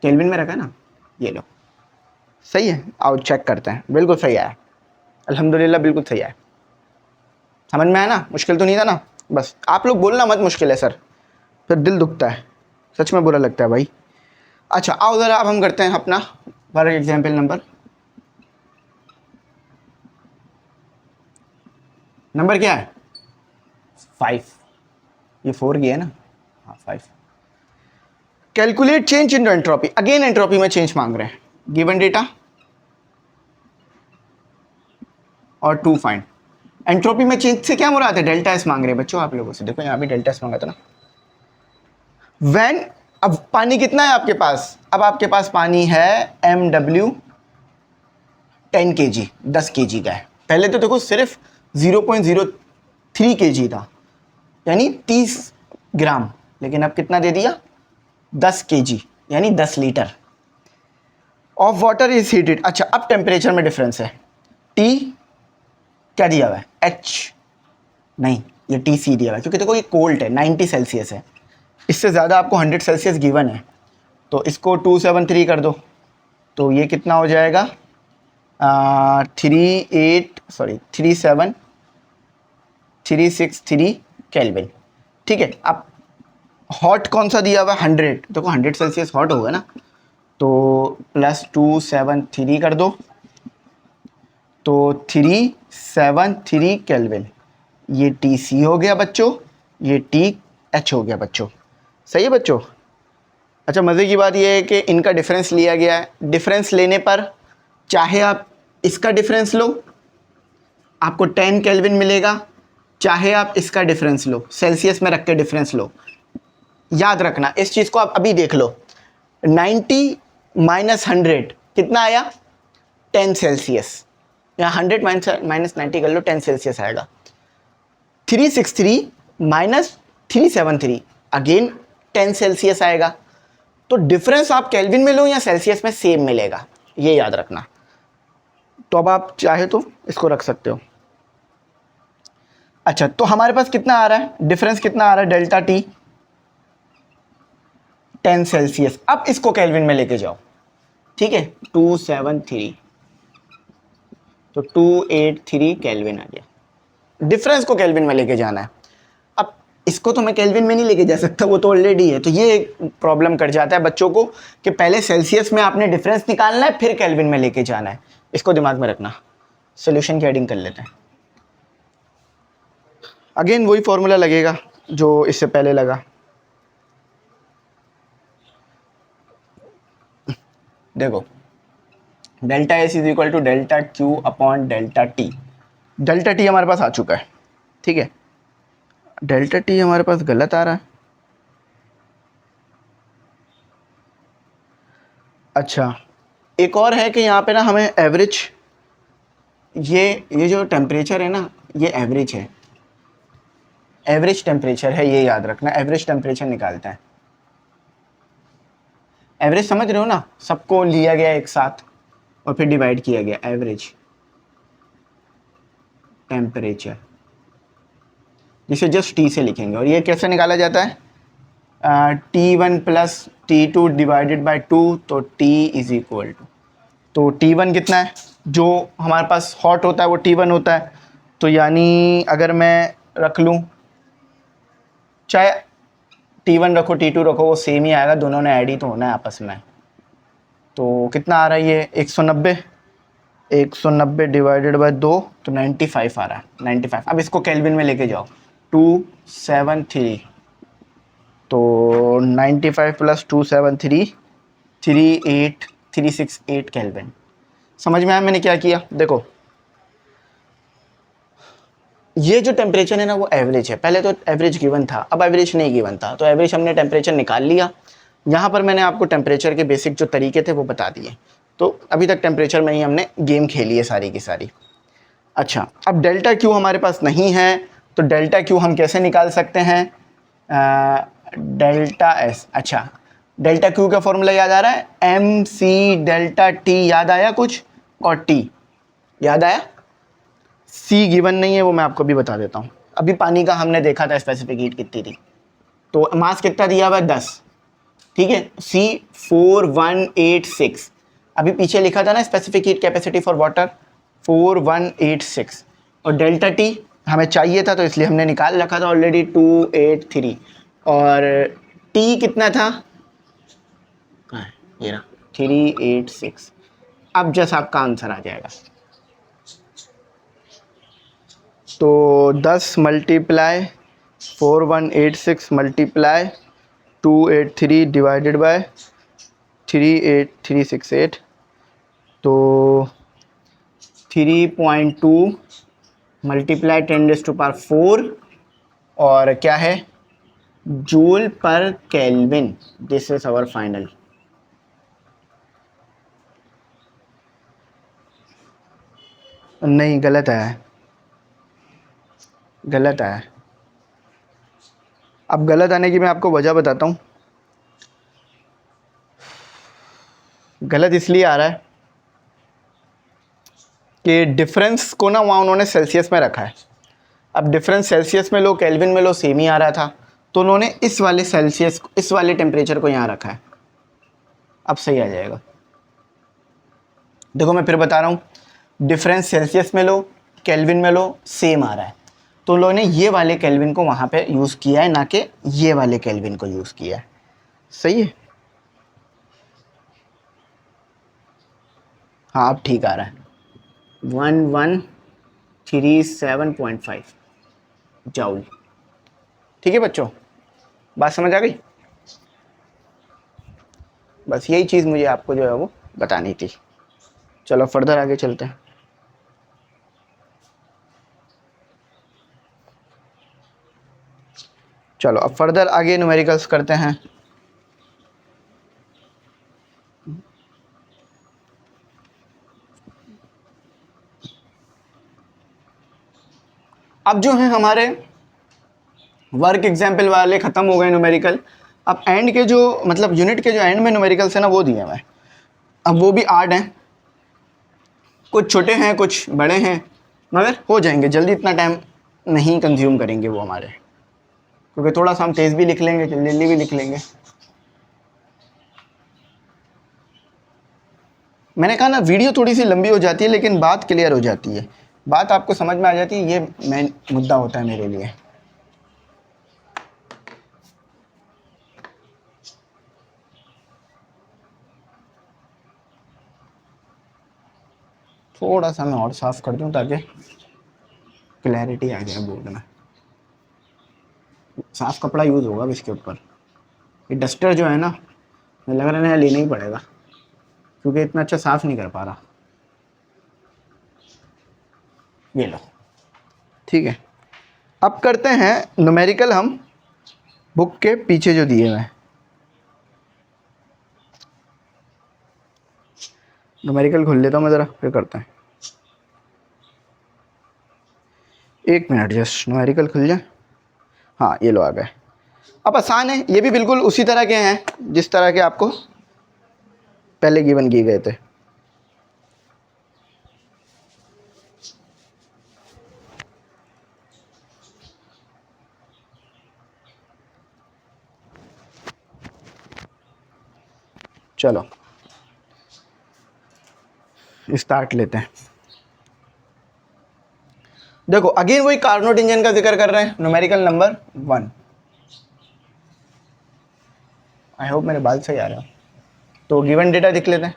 केल्विन में रखा है ना, ये लो सही है। आओ चेक करते हैं, बिल्कुल सही आया, अल्हम्दुलिल्लाह बिल्कुल सही आया। समझ में आया ना, मुश्किल तो नहीं था ना। बस आप लोग बोलना मत मुश्किल है सर, फिर दिल दुखता है, सच में बुरा लगता है भाई। अच्छा आओ ज़रा अब हम करते हैं अपना फॉर एग्जाम्पल नंबर क्या है 5, ये 4 की है ना, हाँ 5। Calculate change in entropy, again entropy में चेंज मांग रहे हैं, गिवन डेटा और टू फाइंड। एंट्रोपी में चेंज से क्या मुराद है, डेल्टा एस मांग रहे हैं बच्चों आप लोगों से। देखो यहाँ भी डेल्टा एस मांगा था ना। व्हेन, अब पानी कितना है आपके पास, अब आपके पास पानी है MW 10 kg, 10 kg का है। पहले तो देखो सिर्फ 0.03 kg था, यानी 30 ग्राम, लेकिन अब कितना दे दिया 10 kg, यानी 10 litre of water is heated. अच्छा अब टेम्परेचर में डिफरेंस है, T क्या दिया हुआ है, H नहीं, ये TC दिया हुआ है, क्योंकि देखो ये कोल्ड है, 90 सेल्सियस है, इससे ज़्यादा आपको 100 सेल्सियस गिवन है, तो इसको 273 कर दो, तो ये कितना हो जाएगा 36363 केल्विन। ठीक है, अब हॉट कौन सा दिया हुआ है 100, देखो 100 सेल्सियस हॉट होगा ना, तो +273 कर दो, तो 373 केल्विन, ये TC हो गया बच्चों, ये TH हो गया बच्चों, सही है बच्चों। अच्छा मज़े की बात ये है कि इनका डिफरेंस लिया गया है, डिफरेंस लेने पर चाहे आप इसका डिफरेंस लो आपको 10 केल्विन मिलेगा, चाहे आप इसका डिफरेंस लो सेल्सियस में रख के डिफरेंस लो। याद रखना इस चीज़ को, आप अभी देख लो 90 माइनस 100 कितना आया 10 सेल्सियस, या 100 माइनस 90 कर लो 10 सेल्सियस आएगा। 363 माइनस 373 अगेन 10 सेल्सियस आएगा। तो डिफरेंस आप केल्विन में लो या सेल्सियस में सेम मिलेगा, ये याद रखना। तो अब आप चाहे तो इसको रख सकते हो। अच्छा तो हमारे पास कितना आ रहा है डिफरेंस, कितना आ रहा है डेल्टा T 10 सेल्सियस। अब इसको केल्विन में लेके जाओ, ठीक है 273, तो 283 केल्विन आ गया। डिफरेंस को केल्विन में लेके जाना है। अब इसको तो मैं केल्विन में नहीं लेके जा सकता, वो तो ऑलरेडी है, तो ये प्रॉब्लम कर जाता है बच्चों को कि पहले सेल्सियस में आपने डिफरेंस निकालना है फिर केल्विन में लेके जाना है, इसको दिमाग में रखना। सोल्यूशन की एडिंग कर लेते हैं, अगेन वही फॉर्मूला लगेगा जो इससे पहले लगा। देखो delta S is equal to delta Q upon delta T. Delta T हमारे पास आ चुका है, ठीक है, डेल्टा टी हमारे पास गलत आ रहा है। अच्छा एक और है कि यहाँ पे ना हमें एवरेज, ये जो टेम्परेचर है ना ये एवरेज है, एवरेज टेम्परेचर है, ये याद रखना, एवरेज टेम्परेचर निकालता है। एवरेज समझ रहे हो ना, सबको लिया गया एक साथ और फिर डिवाइड किया गया एवरेज। टेम्परेचर, जिसे जस्ट टी से लिखेंगे। और ये कैसे निकाला जाता है? T1 plus T2 divided by 2, तो T इज इक्वल टू, तो T1 कितना है? जो हमारे पास हॉट होता है वो T1 होता है, तो यानी अगर मैं रख लूँ, चाहे T1 रखो T2 रखो वो सेम ही आएगा, दोनों ने ऐड ही तो होना है आपस में। तो कितना आ रहा है ये? 190, 190 डिवाइडेड बाई 2, तो 95 आ रहा है, 95। अब इसको केल्विन में लेके जाओ, 273, तो 95 प्लस 273, 368 केल्विन। समझ में आया मैंने क्या किया? देखो ये जो टेम्परेचर है ना वो एवरेज है, पहले तो एवरेज गिवन था, अब एवरेज नहीं गिवन था, तो एवरेज हमने टेम्परेचर निकाल लिया। यहाँ पर मैंने आपको टेम्परेचर के बेसिक जो तरीके थे वो बता दिए। तो अभी तक टेम्परेचर में ही हमने गेम खेली है सारी की सारी। अच्छा, अब डेल्टा क्यू हमारे पास नहीं है, तो डेल्टा क्यू हम कैसे निकाल सकते हैं? Delta S. अच्छा, डेल्टा क्यू का फॉर्मूला याद आ रहा है? एम सी डेल्टा टी, याद आया कुछ? और टी याद आया? सी गिवन नहीं है, वो मैं आपको भी बता देता हूँ। अभी पानी का हमने देखा था स्पेसिफिक हीट कितनी थी, तो मास कितना दिया हुआ है? 10, ठीक है। सी 4186, अभी पीछे लिखा था ना specific heat capacity for water 4186, और डेल्टा टी हमें चाहिए था तो इसलिए हमने निकाल रखा था ऑलरेडी 283, और टी कितना था? कहाँ है ये रहा, 386। अब जैसा आपका आंसर आ जाएगा, तो 10 मल्टीप्लाई 4186 मल्टीप्लाई 283 डिवाइडेड बाय 38368, तो 3.2 मल्टीप्लाई 10⁴, और क्या है? जूल पर kelvin. This is our final. नहीं, गलत आया है, गलत आया है। अब गलत आने की मैं आपको वजह बताता हूँ। गलत इसलिए आ रहा है कि डिफरेंस को ना वहाँ उन्होंने सेल्सियस में रखा है। अब डिफरेंस सेल्सियस में लो केल्विन में लो सेम ही आ रहा था, तो उन्होंने इस वाले सेल्सियस, इस वाले टेम्परेचर को यहाँ रखा है। अब सही आ जाएगा। देखो मैं फिर बता रहा हूँ, डिफरेंस सेल्सियस में लो केल्विन में लो सेम आ रहा है, तो उन लोगों ने ये वाले केल्विन को वहाँ पे यूज़ किया है, ना कि ये वाले केल्विन को यूज़ किया है। सही है? हाँ अब ठीक आ रहा है, 1137.5 जाउल। ठीक है बच्चों, बात समझ आ गई? बस यही चीज़ मुझे आपको जो है वो बतानी थी। चलो फर्दर आगे चलते हैं। चलो अब फर्दर आगे न्यूमेरिकल्स करते हैं। अब जो है हमारे वर्क एग्जाम्पल वाले ख़त्म हो गए न्यूमेरिकल। अब एंड के जो मतलब यूनिट के जो एंड में न्यूमेरिकल्स है ना वो दिए हुए हैं। अब वो भी 8 हैं, कुछ छोटे हैं कुछ बड़े हैं, मगर हो जाएंगे जल्दी, इतना टाइम नहीं कंज्यूम करेंगे वो हमारे, क्योंकि थोड़ा सा हम तेज़ भी लिख लेंगे, जल्दी भी लिख लेंगे। मैंने कहा ना वीडियो थोड़ी सी लंबी हो जाती है लेकिन बात क्लियर हो जाती है, बात आपको समझ में आ जाती है, ये मेन मुद्दा होता है मेरे लिए। थोड़ा सा मैं और साफ कर दूं ताकि क्लैरिटी आ जाए बोर्ड में। साफ कपड़ा यूज़ होगा अब इसके ऊपर। ये डस्टर जो है ना, मुझे लग रहा है लेना ही पड़ेगा, क्योंकि इतना अच्छा साफ नहीं कर पा रहा। ये लो, ठीक है। अब करते हैं न्यूमेरिकल, हम बुक के पीछे जो दिए हुए हैं न्यूमेरिकल खोल लेता हूँ मैं ज़रा, फिर करते हैं। 1 मिनट, जस्ट न्यूमेरिकल खुल जाए। हाँ ये लो आ गए। अब आसान है, ये भी बिल्कुल उसी तरह के हैं जिस तरह के आपको पहले गिवन किए गए थे। चलो स्टार्ट लेते हैं। देखो अगेन वही कार्नोट इंजन का जिक्र कर रहे हैं, न्यूमेरिकल नंबर 1। आई होप मेरे बाल सही आ रहे हो। तो गिवन डेटा लिख लेते हैं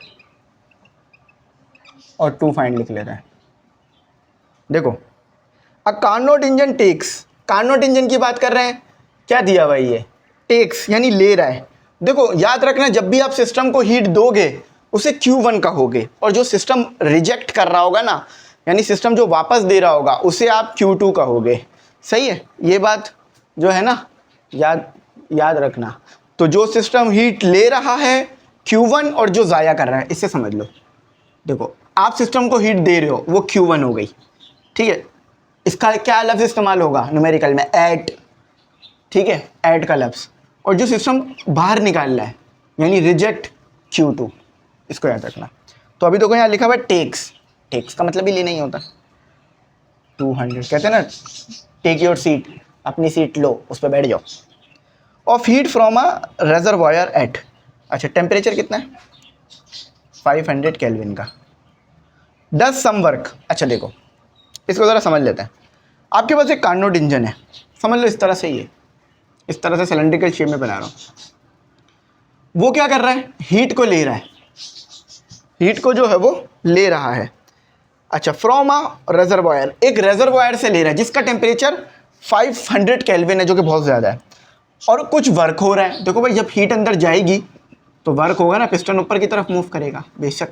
और 2 फाइंड लिख लेते हैं। देखो a Carnot engine takes, Carnot engine की बात कर रहे हैं, क्या दिया हुआ ये टेक्स यानी ले रहा है। देखो याद रखना जब भी आप सिस्टम को हीट दोगे उसे Q1 कहोगे, और जो सिस्टम रिजेक्ट कर रहा होगा ना, यानी सिस्टम जो वापस दे रहा होगा उसे आप Q2 कहोगे। सही है, ये बात जो है ना याद रखना। तो जो सिस्टम हीट ले रहा है Q1 और जो ज़ाया कर रहा है, इससे समझ लो। देखो आप सिस्टम को हीट दे रहे हो, वो Q1 हो गई, ठीक है। इसका क्या लफ्ज़ इस्तेमाल होगा न्यूमेरिकल में? ऐट, ठीक है, ऐट का लफ्ज़। और जो सिस्टम बाहर निकाल रहा है यानी रिजेक्ट, Q2, इसको याद रखना। तो अभी देखो यहाँ लिखा हुआ है टेक्स, टेक्स का मतलब ही लेना ही होता है। 200 कहते हैं ना, टेक योर सीट, अपनी सीट लो, उस पर बैठ जाओ। Of heat from a reservoir at, अच्छा टेम्परेचर कितना है? 500 केल्विन का। डज सम वर्क, अच्छा देखो इसको ज़रा समझ लेते हैं। आपके पास एक कार्नोट इंजन है, समझ लो इस तरह से, ये इस तरह से सिलेंड्रिकल शेप में बना रहा हूँ। वो क्या कर रहा है? हीट को ले रहा है, हीट को जो है वो ले रहा है। अच्छा फ्रॉम अ रेजरवॉयर, एक रेजरवॉयर से ले रहा है जिसका टेम्परेचर 500 केल्विन है, जो कि बहुत ज़्यादा है, और कुछ वर्क हो रहा है। देखो भाई जब हीट अंदर जाएगी तो वर्क होगा ना, पिस्टन ऊपर की तरफ मूव करेगा, बेशक,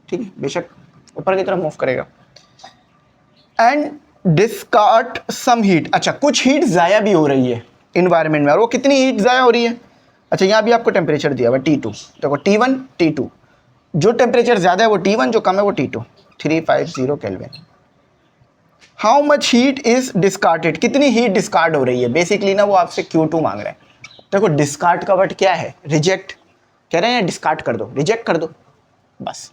ठीक है, बेशक ऊपर की तरफ मूव करेगा। एंड डिस्कार्ड सम हीट, अच्छा कुछ हीट ज़ाया भी हो रही है इन्वायरमेंट में, और वो कितनी हीट ज़ाया हो रही है? अच्छा यहाँ भी आपको टेम्परेचर दिया हुआ T2, देखो T1 T2, जो टेम्परेचर ज़्यादा है वो T1, जो कम है वो T2, 350 kelvin. How much heat is discarded, कितनी हीट डिस्कार्ड हो रही है? बेसिकली ना वो आपसे Q2 मांग रहे हैं। देखो डिस्कार्ड का वर्ड क्या है? रिजेक्ट, कह रहे हैं डिस्कार्ड कर दो, रिजेक्ट कर दो, बस।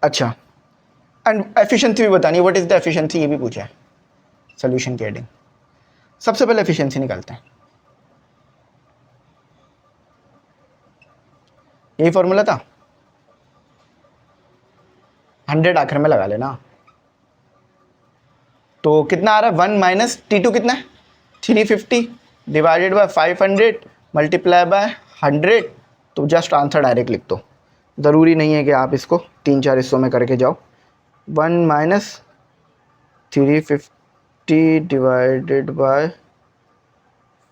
अच्छा एंड एफिशिएंसी भी बतानी है, व्हाट इज द एफिशिएंसी, ये भी पूछा है सोल्यूशन के हेडिंग। सबसे पहले एफिशिएंसी निकालते हैं, यही फॉर्मूला था, 100 आखिर में लगा लेना। तो कितना आ रहा है? 1 माइनस T2 कितना है? 350 डिवाइडेड बाय 500 मल्टीप्लाई बाय 100। तो जस्ट आंसर डायरेक्ट लिख दो, ज़रूरी नहीं है कि आप इसको 3-4 हिस्सों में करके जाओ। 1 माइनस 350 डिवाइडेड बाय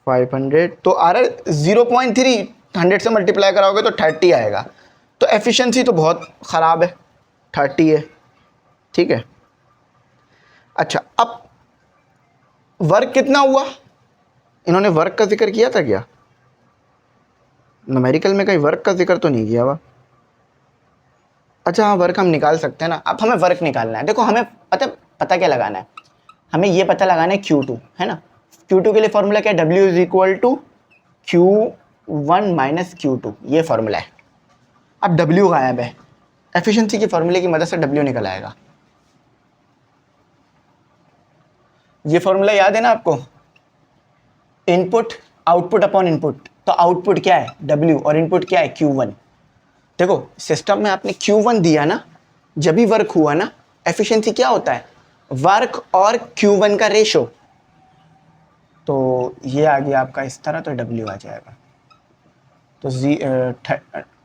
500, तो आ रहा है 0.3, 100 से मल्टीप्लाई कराओगे तो 30 आएगा। तो एफिशिएंसी तो बहुत ख़राब है, 30 है, ठीक है। अच्छा अब वर्क कितना हुआ? इन्होंने वर्क का जिक्र किया था क्या? न्यूमेरिकल में कहीं वर्क का जिक्र तो नहीं किया हुआ। अच्छा हाँ, वर्क हम निकाल सकते हैं ना। अब हमें वर्क निकालना है, देखो हमें पता क्या लगाना है, हमें ये पता लगाना है Q2, है ना। Q2 के लिए फॉर्मूला क्या है? W is equal to Q1 minus Q2, ये फॉर्मूला है। अब W गायब है, एफिशिएंसी के फॉर्मूले की मदद से W निकल आएगा। ये फॉर्मूला याद है ना आपको? इनपुट आउटपुट अपॉन इनपुट, तो आउटपुट क्या है? W, और इनपुट क्या है? Q1। देखो सिस्टम में आपने Q1 दिया ना, जब भी वर्क हुआ ना, एफिशिएंसी क्या होता है? वर्क और Q1 का रेशो। तो ये आ गया आपका इस तरह, तो W आ जाएगा। तो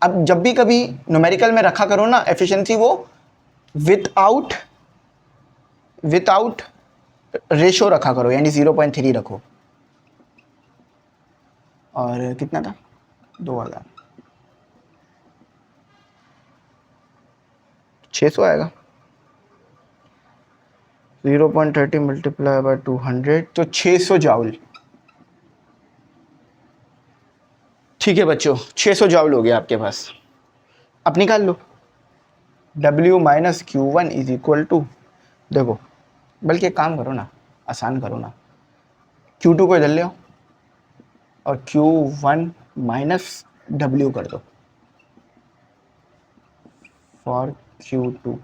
अब जब भी कभी न्यूमेरिकल में रखा करो ना एफिशिएंसी, वो विदाउट रेशो रखा करो, यानी 0.3 रखो। और कितना था? 2000, 600 आएगा। 0.30 मल्टीप्लाई बाय 200, तो 600 जाउल। ठीक है बच्चों, 600 जाउल हो गया आपके पास। अब निकाल लो W minus Q1 is equal to, देखो बल्कि एक काम करो ना, आसान करो ना, Q2 को इधर ले आओ और Q1 माइनस W कर दो फॉर Q2।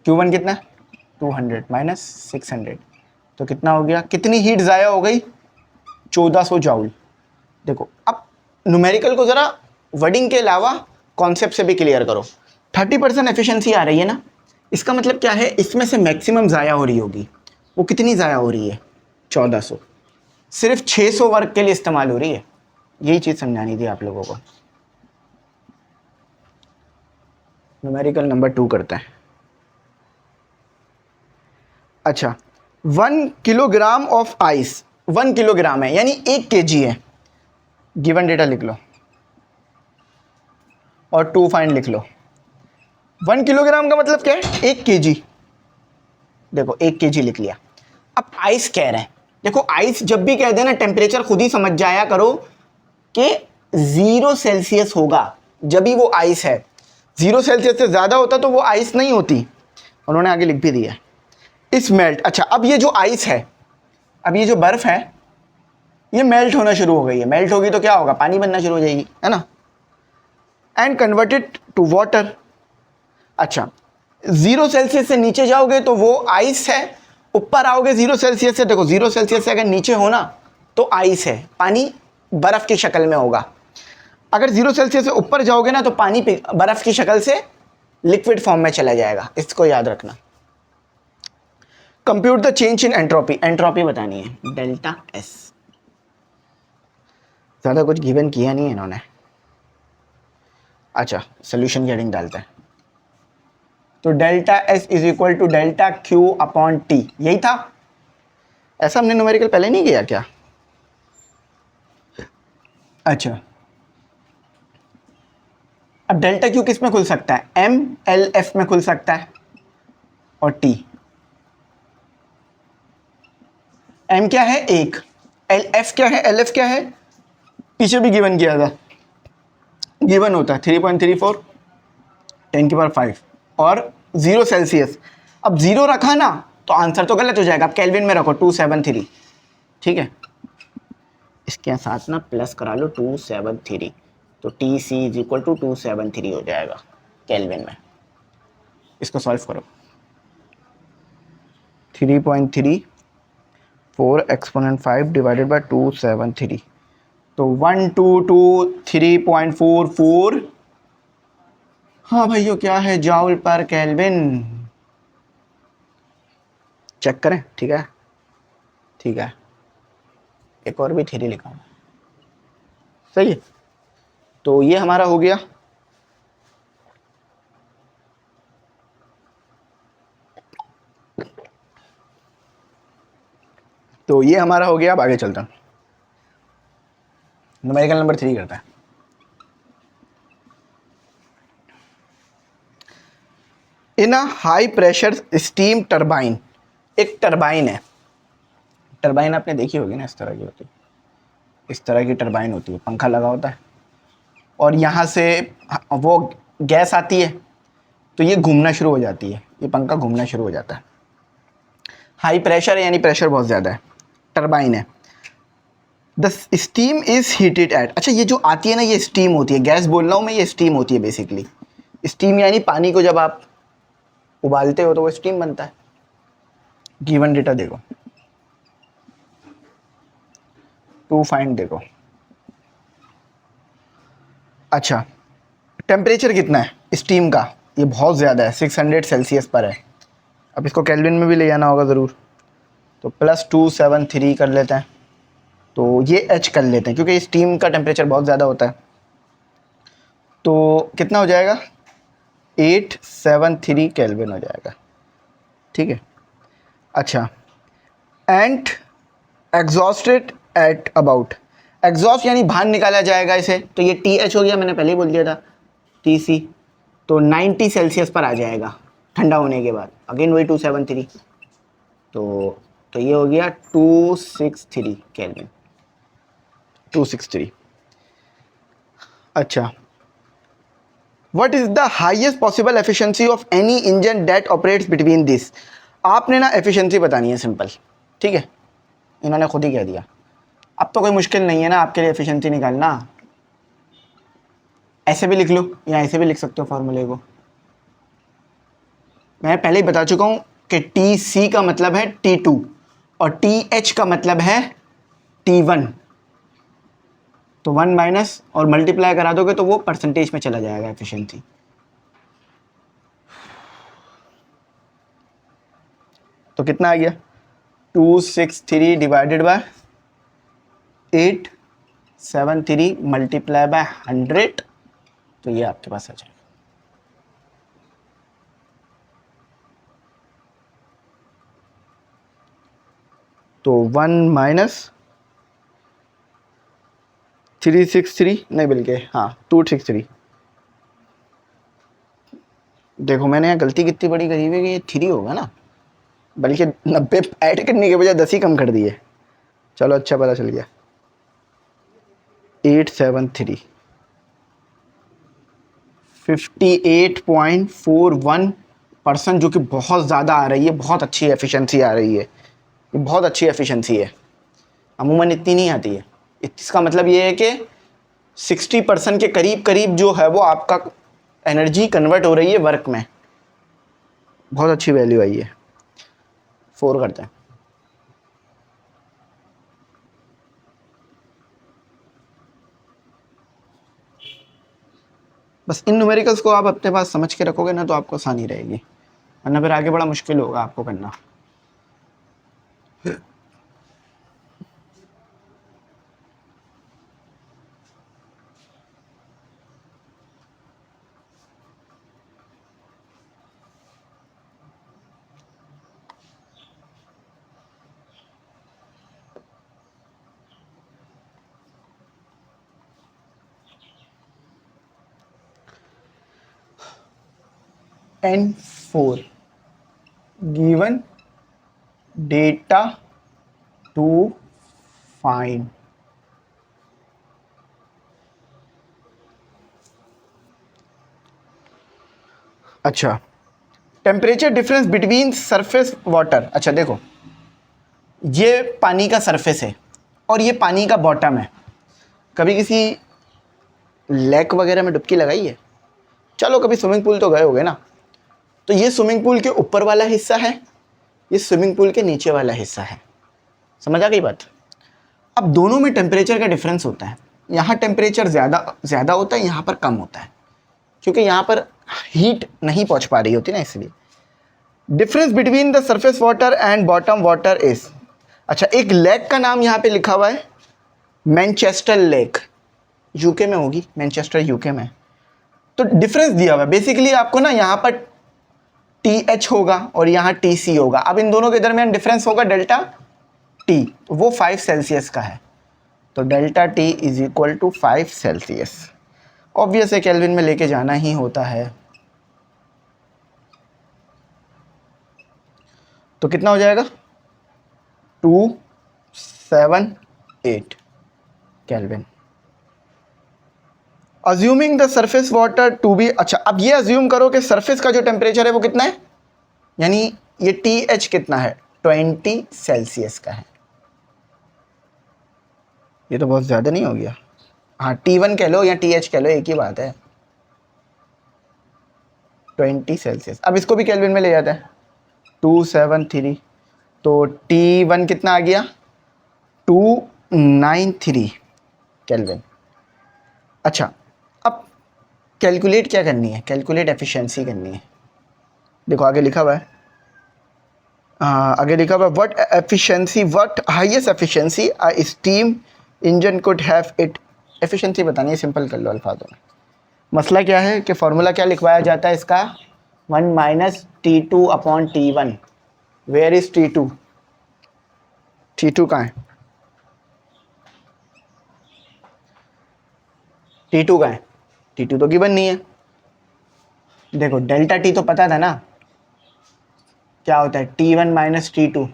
Q1 कितना है? 200 माइनस 600, तो कितना हो गया? कितनी हीट ज़ाया हो गई? 1400 जाउल। देखो अब न्यूमेरिकल को ज़रा वर्डिंग के अलावा कॉन्सेप्ट से भी क्लियर करो। 30% एफिशिएंसी आ रही है ना, इसका मतलब क्या है, इसमें से मैक्सिमम ज़ाया हो रही होगी। वो कितनी ज़ाया हो रही है? 1400। सिर्फ 600 वर्क के लिए इस्तेमाल हो रही है। यही चीज़ समझानी थी आप लोगों को। न्यूमेरिकल नंबर 2 करते हैं। अच्छा, 1 किलोग्राम ऑफ आइस, 1 किलोग्राम है यानी 1 केजी है। गिवन डेटा लिख लो और टू फाइंड लिख लो। 1 किलोग्राम का मतलब क्या है? 1 केजी। देखो 1 केजी लिख लिया। अब आइस कह रहे हैं, देखो आइस जब भी कह देना टेम्परेचर खुद ही समझ जाया करो कि 0 सेल्सियस होगा जब भी वो आइस है। 0 सेल्सियस से ज़्यादा होता तो वो आइस नहीं होती। उन्होंने आगे लिख भी दिया इस मेल्ट। अच्छा, अब ये जो आइस है, अब ये जो बर्फ़ है, ये मेल्ट होना शुरू हो गई है। मेल्ट होगी तो क्या होगा? पानी बनना शुरू हो जाएगी, है ना। And converted to water. अच्छा, 0 सेल्सियस से नीचे जाओगे तो वो आइस है, ऊपर आओगे 0 सेल्सियस से, देखो 0 सेल्सियस से अगर नीचे हो ना तो आइस है, पानी बर्फ़ की शक्ल में होगा। अगर 0 सेल्सियस से ऊपर जाओगे ना तो पानी बर्फ़ की शक्ल से लिक्विड फॉर्म में चला जाएगा। इसको याद रखना। Compute the change in entropy. Entropy बतानी है, डेल्टा एस। ज़्यादा कुछ गिवन किया नहीं है इन्होंने। अच्छा, सोल्यूशन की हेडिंग डालते हैं। तो delta S is equal to delta Q upon T, यही था। ऐसा हमने न्यूमेरिकल पहले नहीं किया क्या? अच्छा, अब डेल्टा क्यू किस में खुल सकता है? एम एल एफ में खुल सकता है। और टी, एम क्या है? 1, एल एफ क्या है? एल एफ क्या है? पीछे भी गिवन किया था, गिवन होता है 3.34 10⁵ और 0 सेल्सियस। अब 0 रखा ना तो आंसर तो गलत हो जाएगा। अब केल्विन में रखो 273, ठीक है। इसके साथ ना प्लस करा लो 273, तो T C is equal to 273 हो जाएगा केल्विन में। इसको सॉल्व करो। 3.34 एक्सपोनेंट 5 डिवाइडेड बाय 273, तो 1223.44। हाँ भाइयों, क्या है? जॉउल पर केल्विन। चेक करें, ठीक है, ठीक है। एक और भी थ्री लिखा हूँ, सही है। तो ये हमारा हो गया। तो ये हमारा हो गया। अब आगे चलता हूँ, न्यूमेरिकल नंबर 3 करता है। In a high pressure steam turbine, एक टरबाइन है। टरबाइन आपने देखी होगी ना, इस तरह की होती है, इस तरह की टरबाइन होती है, पंखा लगा होता है और यहाँ से वो गैस आती है तो ये घूमना शुरू हो जाती है, ये पंखा घूमना शुरू हो जाता है। हाई प्रेशर है यानी प्रेशर बहुत ज़्यादा है, टरबाइन है। The steam is heated at. अच्छा, ये जो आती है ना, ये स्टीम होती है, गैस बोल रहा हूँ मैं, ये स्टीम होती है बेसिकली। स्टीम यानी पानी को जब आप उबालते हो तो वो स्टीम बनता है। गिवन डेटा देखो, टू फाइंड देखो। अच्छा, टेम्परेचर कितना है स्टीम का? ये बहुत ज़्यादा है, 600 सेल्सियस पर है। अब इसको केल्विन में भी ले जाना होगा ज़रूर, तो +273 कर लेते हैं। तो ये एच कर लेते हैं क्योंकि स्टीम का टेम्परेचर बहुत ज़्यादा होता है। तो कितना हो जाएगा? 873 केल्विन हो जाएगा, ठीक है। अच्छा, and exhausted at about, exhaust यानी बाहर निकाला जाएगा इसे, तो ये टी एच हो गया, मैंने पहले ही बोल दिया था, टी सी। तो 90 सेल्सियस पर आ जाएगा ठंडा होने के बाद। अगेन वही 273, तो ये हो गया 263 केल्विन, 263। अच्छा, what is the highest possible efficiency of any engine that operates between this. आपने ना एफिशिएंसी बतानी है, सिंपल, ठीक है। इन्होंने खुद ही कह दिया। अब तो कोई मुश्किल नहीं है ना आपके लिए एफिशिएंसी निकालना। ऐसे भी लिख लो या ऐसे भी लिख सकते हो फॉर्मूले को। मैं पहले ही बता चुका हूँ कि टी सी का मतलब है T2 और टी एच का मतलब है T1। तो 1 माइनस और मल्टीप्लाई करा दोगे तो वो परसेंटेज में चला जाएगा एफिशिएंसी। तो कितना आ गया 263 डिवाइडेड बाय 873 मल्टीप्लाई बाय 100, तो ये आपके पास आ जाएगा। तो 1 माइनस 363 नहीं बल्कि हाँ 263। देखो मैंने यहाँ गलती कितनी बड़ी करी हुई है कि ये 3 होगा ना, बल्कि 90 ऐड करने के बजाय 10 ही कम कर दिए। चलो अच्छा पता चल गया 873 58.41%, जो कि बहुत ज़्यादा आ रही है, बहुत अच्छी एफिशिएंसी आ रही है, ये बहुत अच्छी एफिशिएंसी है, अमूमन इतनी नहीं आती है। इसका मतलब ये है कि 60% के करीब करीब जो है वो आपका एनर्जी कन्वर्ट हो रही है वर्क में, बहुत अच्छी वैल्यू आई है। 4 करते हैं। बस इन न्यूमेरिकल्स को आप अपने पास समझ के रखोगे ना तो आपको आसानी रहेगी, वरना फिर आगे बड़ा मुश्किल होगा आपको करना। N4 given data to find। अच्छा, temperature difference between surface water. अच्छा देखो, ये पानी का सरफेस है और ये पानी का बॉटम है। कभी किसी लेक वगैरह में डुबकी लगाई है? चलो कभी स्विमिंग पूल तो गए होगे ना। तो ये स्विमिंग पूल के ऊपर वाला हिस्सा है, ये स्विमिंग पूल के नीचे वाला हिस्सा है। समझ आ गई बात? अब दोनों में टेम्परेचर का डिफरेंस होता है। यहाँ टेम्परेचर ज़्यादा होता है, यहाँ पर कम होता है, क्योंकि यहाँ पर हीट नहीं पहुँच पा रही होती ना, इसलिए। Difference between the surface water and bottom water is. अच्छा, एक लेक का नाम यहाँ पे लिखा हुआ है मैनचेस्टर लेक, यूके में होगी, मैनचेस्टर यूके में। तो डिफरेंस दिया हुआ है बेसिकली आपको ना, यहाँ पर TH होगा और यहाँ TC होगा। अब इन दोनों के दरमियान डिफरेंस होगा डेल्टा T, वो 5 सेल्सियस का है। तो delta T is equal to 5 Celsius. Obvious है केल्विन में लेके जाना ही होता है। तो कितना हो जाएगा 278 kelvin. Assuming the surface water to be. अच्छा, अब ये अज्यूम करो कि सरफेस का जो टेम्परेचर है वो कितना है, यानी ये TH कितना है, 20 सेल्सियस का है। ये तो बहुत ज़्यादा नहीं हो गया? हाँ, T1 कह लो या TH कह लो, एक ही बात है, 20 सेल्सियस। अब इसको भी केल्विन में ले जाता है, 273। तो T1 कितना आ गया 293 केल्विन। अच्छा, अब कैलकुलेट क्या करनी है, कैलकुलेट एफिशिएंसी करनी है। देखो आगे लिखा हुआ है, आगे लिखा हुआ है what efficiency, what highest efficiency a steam engine could have it. Efficiency बतानी है, सिंपल कर लो अल्फाजों में। मसला क्या है कि फॉर्मूला क्या लिखवाया जाता है इसका, 1 minus T2 upon T1। Where is T2? T2 कहाँ है? T2 कहाँ है? T2 तो गिवन नहीं है। देखो डेल्टा T तो पता था ना, क्या होता है T1 माइनस T2।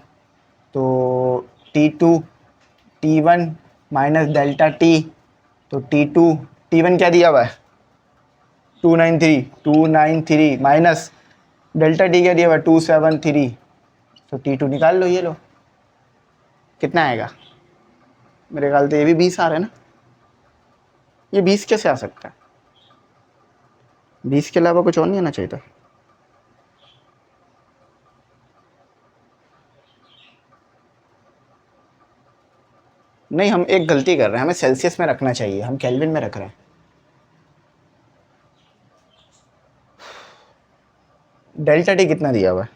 तो T2 T1 minus delta T, तो T2 T1 क्या दिया हुआ है 293 माइनस डेल्टा T क्या दिया हुआ है 273। तो T2 निकाल लो, ये लो कितना आएगा। मेरे ख्याल से ये भी 20 आ रहा है ना। ये 20 कैसे आ सकता है? 20 के अलावा कुछ और नहीं आना चाहिए था। नहीं, हम एक गलती कर रहे हैं, हमें सेल्सियस में रखना चाहिए, हम केल्विन में रख रहे हैं। डेल्टा टी कितना दिया हुआ है?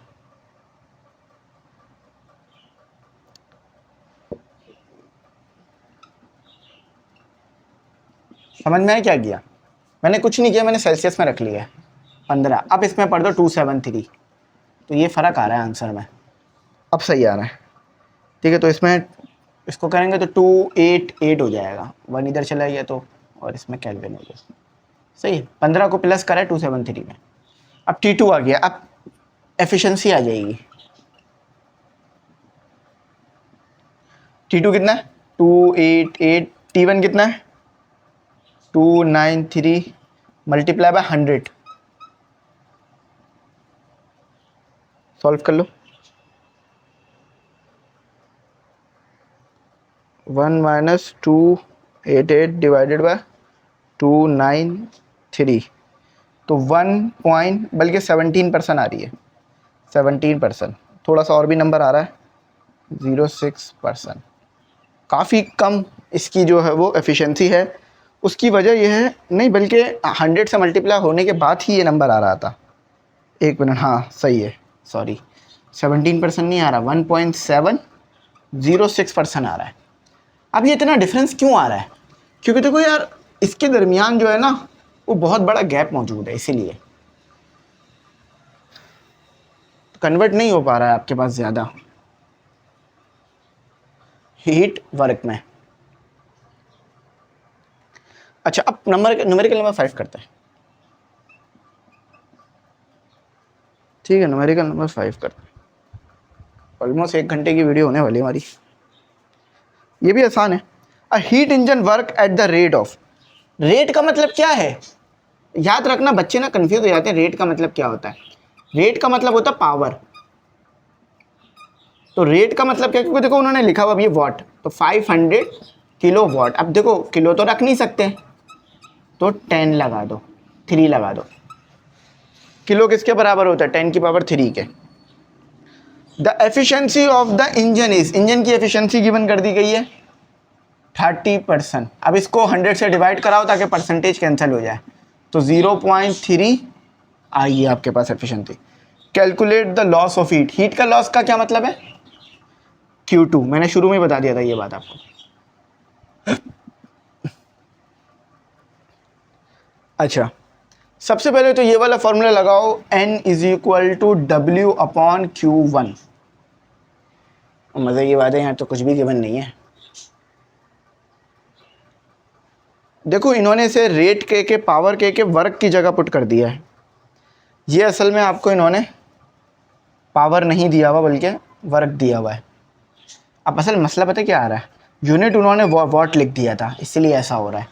समझ में आया क्या किया? मैंने कुछ नहीं किया, मैंने सेल्सियस में रख लिया है 15। अब इसमें पढ़ दो 273, तो ये फ़र्क आ रहा है आंसर में, अब सही आ रहा है। ठीक है, तो इसमें इसको करेंगे तो 288 हो जाएगा, 1 इधर चला गया तो, और इसमें केल्विन हो गया। सही है, 15 को प्लस करा है 273 में। अब T2 आ गया, अब एफिशिएंसी आ जाएगी। T2 कितना है? 288। T1 कितना है? 293 मल्टीप्लाई बाय 100। सॉल्व कर लो। 1 माइनस 288 डिवाइडेड बाय 293, तो 1 पॉइंट बल्कि 17% आ रही है, 17%। थोड़ा सा और भी नंबर आ रहा है, 06%। काफ़ी कम इसकी जो है वो एफिशिएंसी है। उसकी वजह यह है, नहीं बल्कि 100 से मल्टीप्लाई होने के बाद ही ये नंबर आ रहा था। एक मिनट, हाँ सही है, सॉरी 17% नहीं आ रहा, 1.706% आ रहा है। अब ये इतना डिफरेंस क्यों आ रहा है? क्योंकि देखो यार, इसके दरमियान जो है ना वो बहुत बड़ा गैप मौजूद है, इसीलिए कन्वर्ट नहीं हो पा रहा है आपके पास ज़्यादा हीट वर्क में। अच्छा, अब न्यूमेरिकल नंबर 5 करते हैं। ठीक है, न्यूमेरिकल नंबर 5 करते हैं। ऑलमोस्ट 1 घंटे की वीडियो होने वाली हमारी। ये भी आसान है। A heat engine work at the rate of, rate का मतलब क्या है? याद रखना, बच्चे ना कंफ्यूज हो जाते हैं, रेट का मतलब क्या होता है? रेट का मतलब होता है पावर। तो रेट का मतलब क्या, क्योंकि देखो उन्होंने लिखा हुआ अब ये वॉट, तो 500 किलो वॉट। अब देखो किलो तो रख नहीं सकते, तो 10 लगा दो, 3 लगा दो। किलो किसके बराबर होता है? 10 की पावर 3 के। The efficiency of the engine is, engine की एफिशिएंसी गिवन कर दी गई है 30%। अब इसको 100 से डिवाइड कराओ ताकि परसेंटेज कैंसिल हो जाए, तो 0.3 आइए आपके पास efficiency. Calculate the loss of heat, heat का लॉस का क्या मतलब है? Q2, मैंने शुरू में बता दिया था ये बात आपको। अच्छा, सबसे पहले तो ये वाला फॉर्मूला लगाओ, N is equal to W/Q1। मजे की बात है, यहाँ तो कुछ भी गिवन नहीं है। देखो इन्होंने इसे रेट के पावर के वर्क की जगह पुट कर दिया है। ये असल में आपको इन्होंने पावर नहीं दिया हुआ बल्कि वर्क दिया हुआ है। अब असल मसला पता क्या आ रहा है, यूनिट उन्होंने वॉट लिख दिया था, इसलिए ऐसा हो रहा है।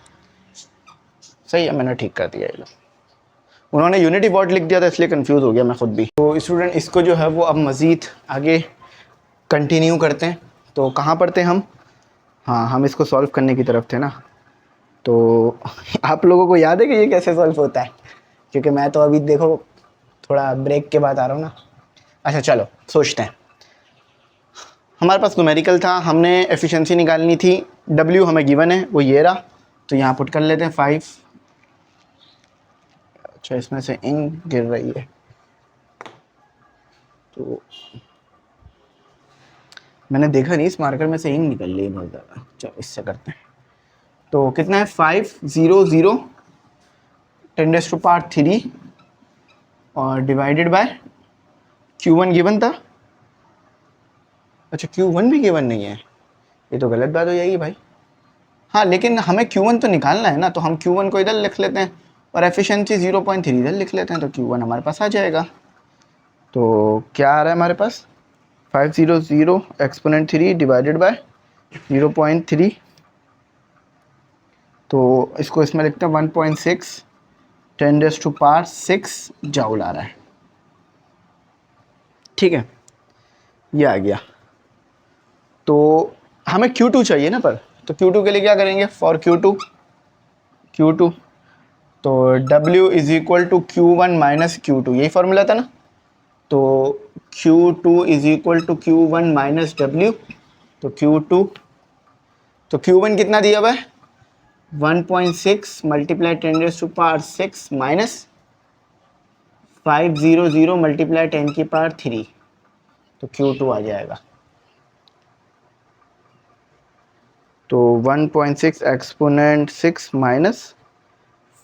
सही है, मैंने ठीक कर दिया ये लो। उन्होंने यूनिट ही वॉट लिख दिया था, इसलिए कंफ्यूज हो गया मैं खुद भी। तो स्टूडेंट इसको जो है वो अब मज़ीद आगे कंटिन्यू करते हैं। तो कहाँ पढ़ते हैं हम? हाँ, हम इसको सॉल्व करने की तरफ थे ना। तो आप लोगों को याद है कि ये कैसे सॉल्व होता है? क्योंकि मैं तो अभी देखो थोड़ा ब्रेक के बाद आ रहा हूँ ना। अच्छा चलो सोचते हैं। हमारे पास न्यूमेरिकल था, हमने एफिशिएंसी निकालनी थी, W हमें गिवन है वो ये रहा, तो यहाँ पुट कर लेते हैं 5। अच्छा, इसमें से इंक गिर रही है, तो मैंने देखा नहीं, इस मार्कर में से इंक निकल रही है बहुत ज़्यादा। चलो इससे करते हैं। तो कितना है? 500 10⁻³ और डिवाइडेड बाय Q1 गिवन था। अच्छा, Q1 भी गिवन नहीं है, ये तो गलत बात हो जाएगी भाई। हाँ, लेकिन हमें Q1 तो निकालना है ना, तो हम Q1 को इधर लिख लेते हैं और एफिशिएंसी 0.3 इधर लिख लेते हैं, तो Q1 हमारे पास आ जाएगा। तो क्या आ रहा है हमारे पास? 500 एक्सपोनेंट 3 डिवाइडेड बाय 0.3, तो इसको इसमें लिखते हैं 1.6 10⁻⁶ जाउल आ रहा है। ठीक है, ये आ गया। तो हमें Q2 चाहिए ना, पर तो Q2 के लिए क्या करेंगे? फॉर Q2 तो W is equal to Q1 minus Q2, यही फॉर्मूला था ना। तो Q2 is equal to Q1 minus W, तो Q2 तो Q1 कितना दिया हुआ है 1.6 मल्टीप्लाई 10⁻6 माइनस 500 मल्टीप्लाई 10⁻3, तो Q2 आ जाएगा। तो 1.6 एक्सपोनेंट 6 माइनस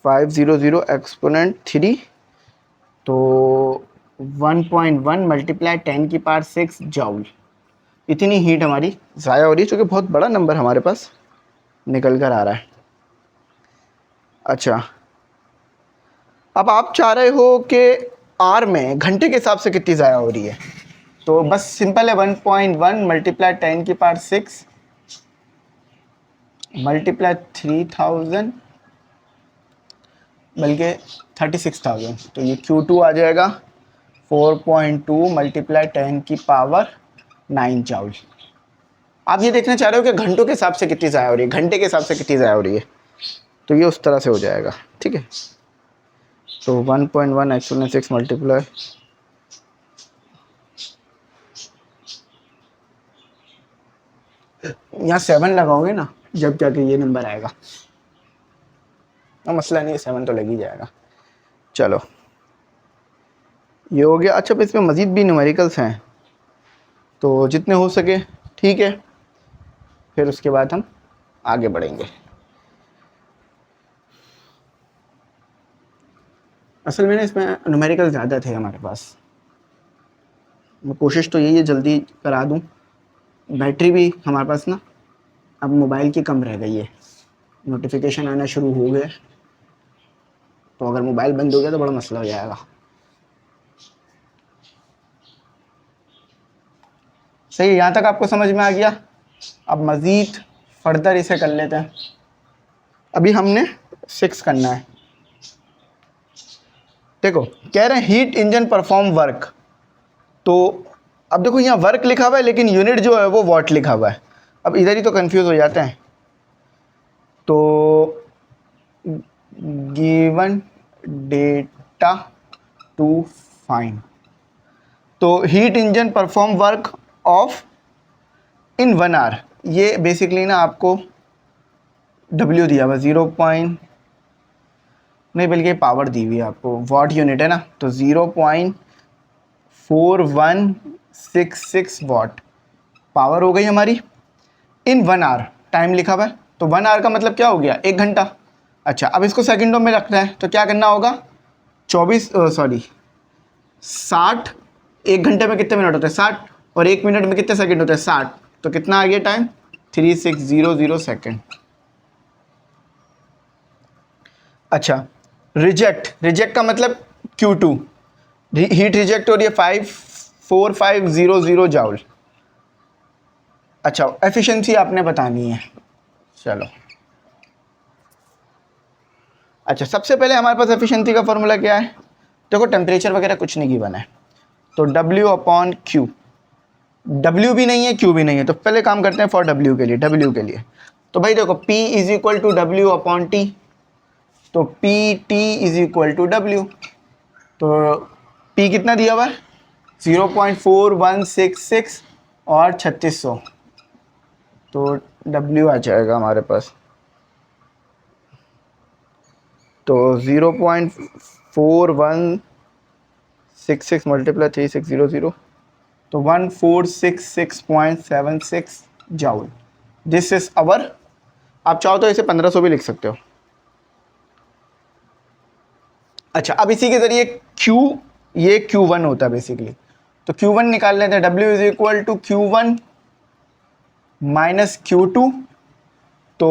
500 एक्सपोनेंट 3, तो 1.1 मल्टीप्लाई 10⁻6 जूल। इतनी हीट हमारी ज़ाया हो रही है, चूँकि बहुत बड़ा नंबर हमारे पास निकल कर आ रहा है। अच्छा, अब आप चाह रहे हो कि आर में घंटे के हिसाब से कितनी ज़ाया हो रही है, तो बस सिंपल है 1.1 मल्टीप्लाई 10⁻6 मल्टीप्लाई 3000 बल्कि 36,000, तो ये Q2 आ जाएगा 4.2 मल्टीप्लाई 10⁻9 जूल। आप ये देखना चाह रहे हो कि घंटों के हिसाब से कितनी ज़ाया हो रही है, घंटे के हिसाब से कितनी ज़ाया हो रही है, तो ये उस तरह से हो जाएगा। ठीक है, तो 1.1 एक्सपोनेंट 6 मल्टीप्लाई यहाँ 7 लगाओगे ना जब जाके ये नंबर आएगा, मसला नहीं है, 7 तो लग ही जाएगा। चलो ये हो गया। अच्छा, इसमें मज़ीद भी न्यूमेरिकल्स हैं, तो जितने हो सके ठीक है, फिर उसके बाद हम आगे बढ़ेंगे। असल में ना इसमें न्यूमेरिकल ज़्यादा थे हमारे पास, मैं कोशिश तो यही है जल्दी करा दूं। बैटरी भी हमारे पास ना अब मोबाइल की कम रह गई है, नोटिफिकेशन आना शुरू हो गए, तो अगर मोबाइल बंद हो गया तो बड़ा मसला हो जाएगा। सही, यहाँ तक आपको समझ में आ गया। अब मज़ीद फर्दर इसे कर लेते हैं। अभी हमने 6 करना है। देखो कह रहे हैं हीट इंजन परफॉर्म वर्क, तो अब देखो यहाँ वर्क लिखा हुआ है लेकिन यूनिट जो है वो वॉट लिखा हुआ है। अब इधर ही तो कंफ्यूज हो जाते हैं। तो गिवन डेटा टू फाइंड, तो heat engine perform work of in 1 hour, ये बेसिकली ना आपको W दिया हुआ 0. नहीं बल्कि पावर दी हुई है आपको, वॉट यूनिट है ना, तो 0.4166 वॉट पावर हो गई हमारी इन 1 आवर। टाइम लिखा हुआ है, तो 1 आवर का मतलब क्या हो गया 1 घंटा। अच्छा, अब इसको सेकंडों में रखना है, तो क्या करना होगा 60, 1 घंटे में कितने मिनट होते हैं 60, और 1 मिनट में कितने सेकंड होते हैं 60, तो कितना आ गया टाइम 3600 सेकंड। अच्छा, रिजेक्ट का मतलब Q2, हीट रिजेक्ट हो रही है 54500 जूल। अच्छा, एफिशिएंसी आपने बतानी है। चलो अच्छा, सबसे पहले हमारे पास एफिशिएंसी का फॉर्मूला क्या है, देखो टेम्परेचर वगैरह कुछ नहीं गिवन है, तो W/Q, W भी नहीं है Q भी नहीं है, तो पहले काम करते हैं फॉर W के लिए, तो भाई देखो P = W/T, तो PT = W, तो P कितना दिया हुआ है 0.4166 और 3600, तो W आ जाएगा हमारे पास, तो 0.4166 मल्टीप्लाई 3600, तो 1466.76 जूल। दिस इज आवर, आप चाहो तो इसे 1500 भी लिख सकते हो। अच्छा, अब इसी के जरिए ये Q1 होता है बेसिकली, तो Q1 निकाल लेते हैं। W = Q1 माइनस Q2, तो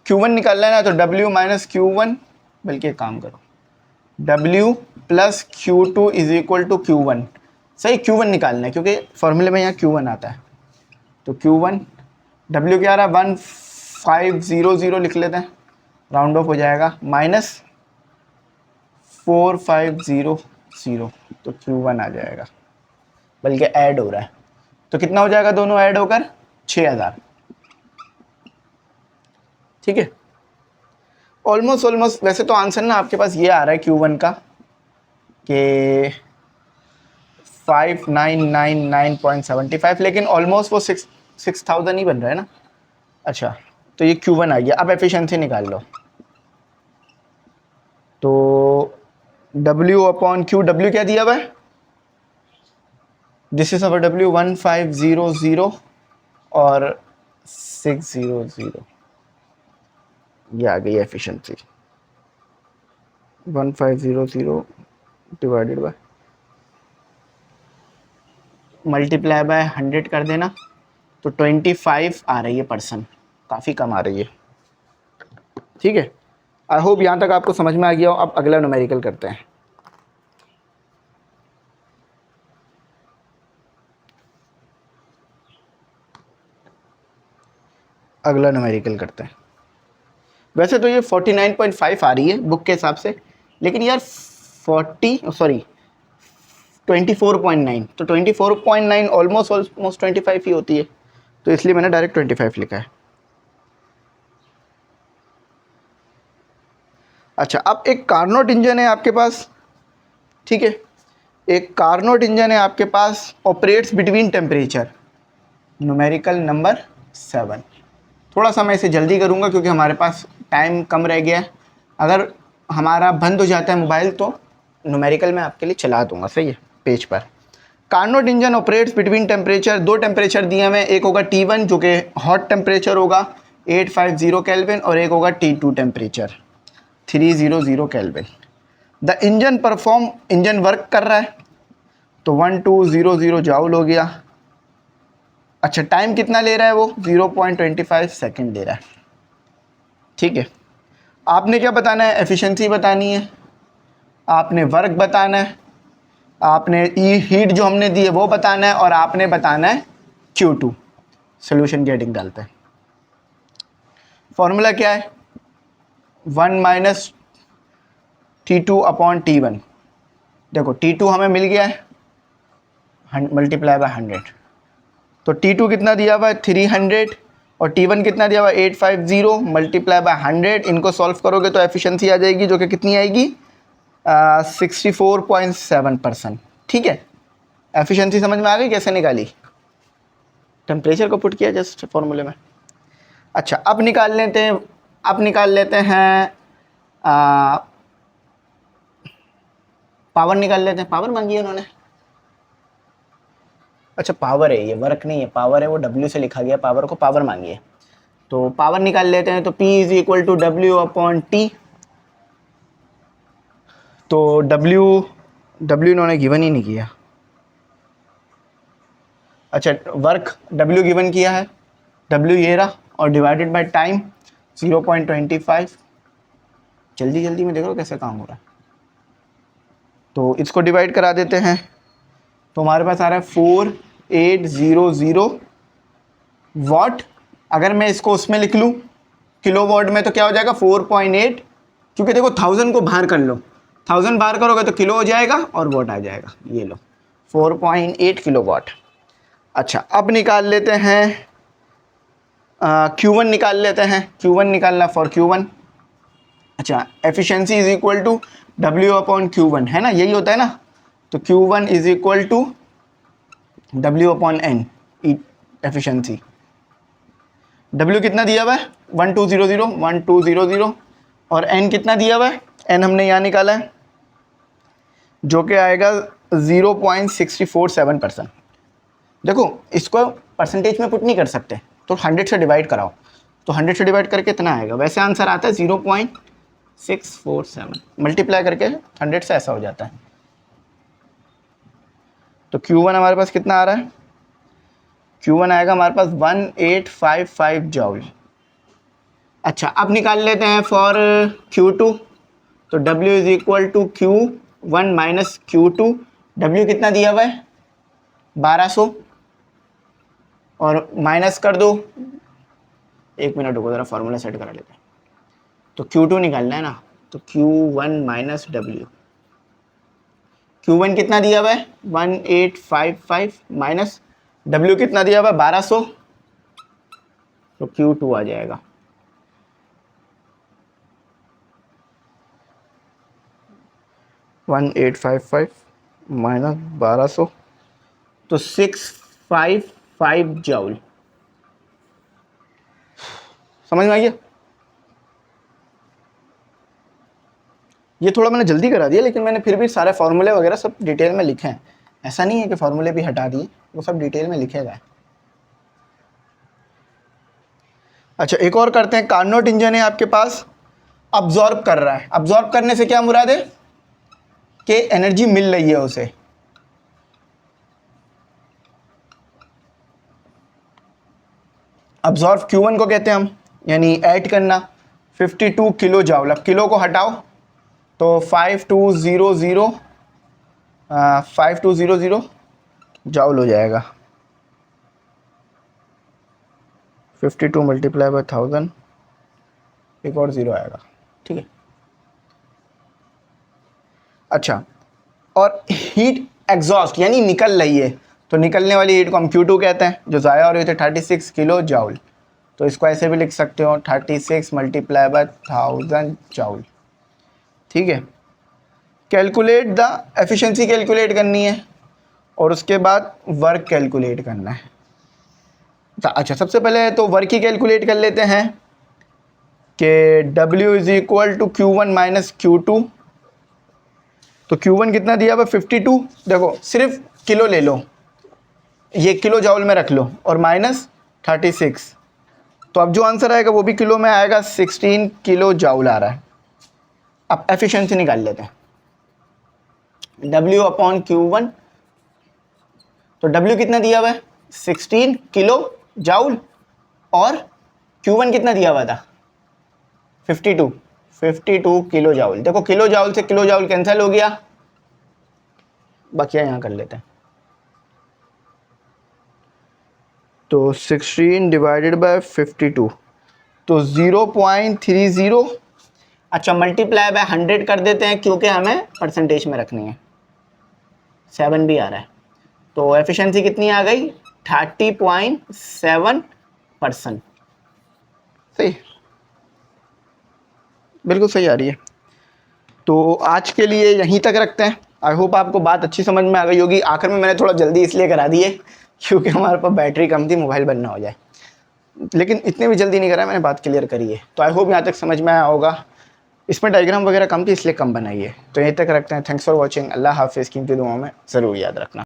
Q1 निकालना है ना, तो W - Q1, बल्कि एक काम करो W + Q2 = Q1, सही Q1 निकालना है क्योंकि फॉर्मूले में यहाँ Q1 आता है, तो Q1 W क्या आ रहा है 1500 लिख लेते हैं, राउंड ऑफ हो जाएगा, माइनस 4500, तो Q1 आ जाएगा, बल्कि ऐड हो रहा है, तो कितना हो जाएगा दोनों ऐड होकर 6000। ठीक है, ऑलमोस्ट वैसे तो आंसर ना आपके पास ये आ रहा है Q1 का कि 5999.75, लेकिन ऑलमोस्ट वो 6000 ही बन रहा है ना। अच्छा, तो ये Q1 आ गया। अब एफिशिएंसी निकाल लो। तो W/Q, W क्या दिया हुआ है, दिस इज अवर W 1500 और 600, ये आ गई efficiency 1500 divided by multiply by 100 कर देना, तो 25 आ रही है परसेंट, काफ़ी कम आ रही है। ठीक है, आई होप यहाँ तक आपको समझ में आ गया हो। अब अगला न्यूमेरिकल करते हैं। अगला न्यूमेरिकल करते हैं। वैसे तो ये 49.5 आ रही है बुक के हिसाब से, लेकिन यार 24.9, तो 24.9 ऑलमोस्ट 25 ही होती है, तो इसलिए मैंने डायरेक्ट 25 लिखा है। अच्छा, अब एक कार्नोट इंजन है आपके पास, ठीक है, एक कार्नोट इंजन है आपके पास, operates between temperature, numerical number 7। थोड़ा सा मैं इसे जल्दी करूँगा क्योंकि हमारे पास टाइम कम रह गया है। अगर हमारा बंद हो जाता है मोबाइल तो न्यूमेरिकल मैं आपके लिए चला दूंगा, सही है, पेज पर। Carnot engine operates between temperature, दो टेम्परेचर दिए हमें, एक होगा T1 जो कि हॉट टेम्परेचर होगा 850 केल्विन, और एक होगा T2 temperature 300 kelvin. The engine perform, engine work कर रहा है, तो 1200 जाउल हो गया। अच्छा, टाइम कितना ले रहा है वो, 0.25 सेकेंड ले रहा है। ठीक है, आपने क्या बताना है, एफिशिएंसी बतानी है, आपने वर्क बताना है, आपने हीट जो हमने दी है वो बताना है, और आपने बताना है Q2। सोल्यूशन गेटिंग डालते हैं। फॉर्मूला क्या है, 1 माइनस T2/T1। देखो T2 हमें मिल गया है मल्टीप्लाई बाय 100, तो T2 कितना दिया हुआ है 300, और T1 कितना दिया हुआ है 850 मल्टीप्लाई बाय 100। इनको सॉल्व करोगे तो एफिशिएंसी आ जाएगी जो कि कितनी आएगी, 64.7%। ठीक है, एफिशिएंसी समझ में आ गई कैसे निकाली, टेम्परेचर को पुट किया जस्ट फॉर्मूले में। अच्छा, अब निकाल लेते हैं, पावर निकाल लेते हैं। पावर मांगी है उन्होंने, अच्छा पावर है, ये वर्क नहीं है, पावर है, वो W से लिखा गया, पावर को पावर मांगी है, तो पावर निकाल लेते हैं। तो P = W/T, तो W इन्होंने गिवन ही नहीं किया। अच्छा, वर्क W गिवन किया है, W ये रहा, और डिवाइडेड बाय टाइम 0.25। जल्दी जल्दी में देखो कैसे काम हो रहा है, तो इसको डिवाइड करा देते हैं, तो हमारे पास आ रहा है 4800 वाट। अगर मैं इसको उसमें लिख लूँ किलो वाट में, तो क्या हो जाएगा 4.8, क्योंकि देखो 1000 को बाहर कर लो, 1000 बाहर करोगे तो किलो हो जाएगा और वाट आ जाएगा, ये लो 4.8 किलो वाट। अच्छा, अब निकाल लेते हैं Q1 निकाल लेते हैं, Q1 निकालना फॉर Q1। अच्छा, एफिशिएंसी = W/Q1 है ना, यही होता है ना, तो Q1 = W/N एफिशिएंसी। W कितना दिया हुआ है 1200 और N कितना दिया हुआ है, N हमने यहाँ निकाला है जो कि आएगा 0.647%। देखो इसको परसेंटेज में पुट नहीं कर सकते, तो 100 से डिवाइड कराओ, तो 100 से डिवाइड करके इतना आएगा, वैसे आंसर आता है 0.647, मल्टीप्लाई करके 100 से ऐसा हो जाता है। तो Q1 हमारे पास कितना आ रहा है, Q1 आएगा हमारे पास 1855 जॉउल। अच्छा, अब निकाल लेते हैं फॉर Q2, तो W = Q1 minus Q2। W कितना दिया हुआ है 1200, और माइनस कर दो, एक मिनट रुको ज़रा फॉर्मूला सेट करा लेते हैं। तो Q2 निकालना है ना, तो Q1 माइनस W, Q1 कितना दिया हुआ है 1855 माइनस W कितना दिया हुआ है 1200, तो Q2 आ जाएगा 1855 माइनस 1200, तो 655 जूल। समझ में आ गया? ये थोड़ा मैंने जल्दी करा दिया, लेकिन मैंने फिर भी सारे फार्मूले वगैरह सब डिटेल में लिखे हैं। ऐसा नहीं है कि फार्मूले भी हटा दिए, वो सब डिटेल में लिखे गए। अच्छा, एक और करते हैं। कार्नोट इंजन है आपके पास, अब्जॉर्ब कर रहा है। अब्जॉर्ब करने से क्या मुराद है कि एनर्जी मिल रही है उसे। अब्जॉर्ब Q1 को कहते हैं हम, यानी ऐड करना 52 किलो जाउल। अब किलो को हटाओ तो 5200 जाउल हो जाएगा। 52 मल्टीप्लाई बाय 1000, एक और ज़ीरो आएगा, ठीक है। अच्छा, और हीट एग्जॉस्ट यानी निकल रही है, तो निकलने वाली हीट को हम Q2 कहते हैं। जो ज़ाया हो रही थे 36 किलो जाउल, तो इसको ऐसे भी लिख सकते हो 36 मल्टीप्लाई बाय 1000 जाउल, ठीक है। कैलकुलेट द एफिशिएंसी, कैलकुलेट करनी है और उसके बाद वर्क कैलकुलेट करना है। अच्छा, सबसे पहले तो वर्क ही कैलकुलेट कर लेते हैं कि W is equal to Q1 minus Q2। तो Q1 कितना दिया हुआ 52, देखो सिर्फ किलो ले लो, ये किलो जाउल में रख लो, और माइनस 36, तो अब जो आंसर आएगा वो भी किलो में आएगा, 16 किलो जाउल आ रहा है। अब एफिशिएंसी निकाल लेते हैं, W अपॉन Q1, तो W कितना दिया हुआ है 16 किलो जाउल, और Q1 कितना दिया हुआ था 52 किलो जाउल। देखो किलो जाउल से किलो जाउल कैंसिल हो गया, बकिया यहाँ कर लेते हैं। तो 16 डिवाइडेड बाय 52, तो 0.30। अच्छा, मल्टीप्लाई बाय 100 कर देते हैं क्योंकि हमें परसेंटेज में रखनी है, 7 भी आ रहा है। तो एफिशिएंसी कितनी आ गई 30.7%। सही, बिल्कुल सही आ रही है। तो आज के लिए यहीं तक रखते हैं। आई होप आपको बात अच्छी समझ में आ गई होगी। आखिर में मैंने थोड़ा जल्दी इसलिए करा दी है क्योंकि हमारे पास बैटरी कम थी, मोबाइल बंद ना हो जाए, लेकिन इतने भी जल्दी नहीं करा, मैंने बात क्लियर करी है। तो आई होप यहाँ तक समझ में आया होगा। इसमें डायग्राम वगैरह कम थी इसलिए कम बनाई है। तो यहीं तक रखते हैं। Thanks for watching. अल्लाह हाफिज़। कीमती दुआओं में ज़रूर याद रखना।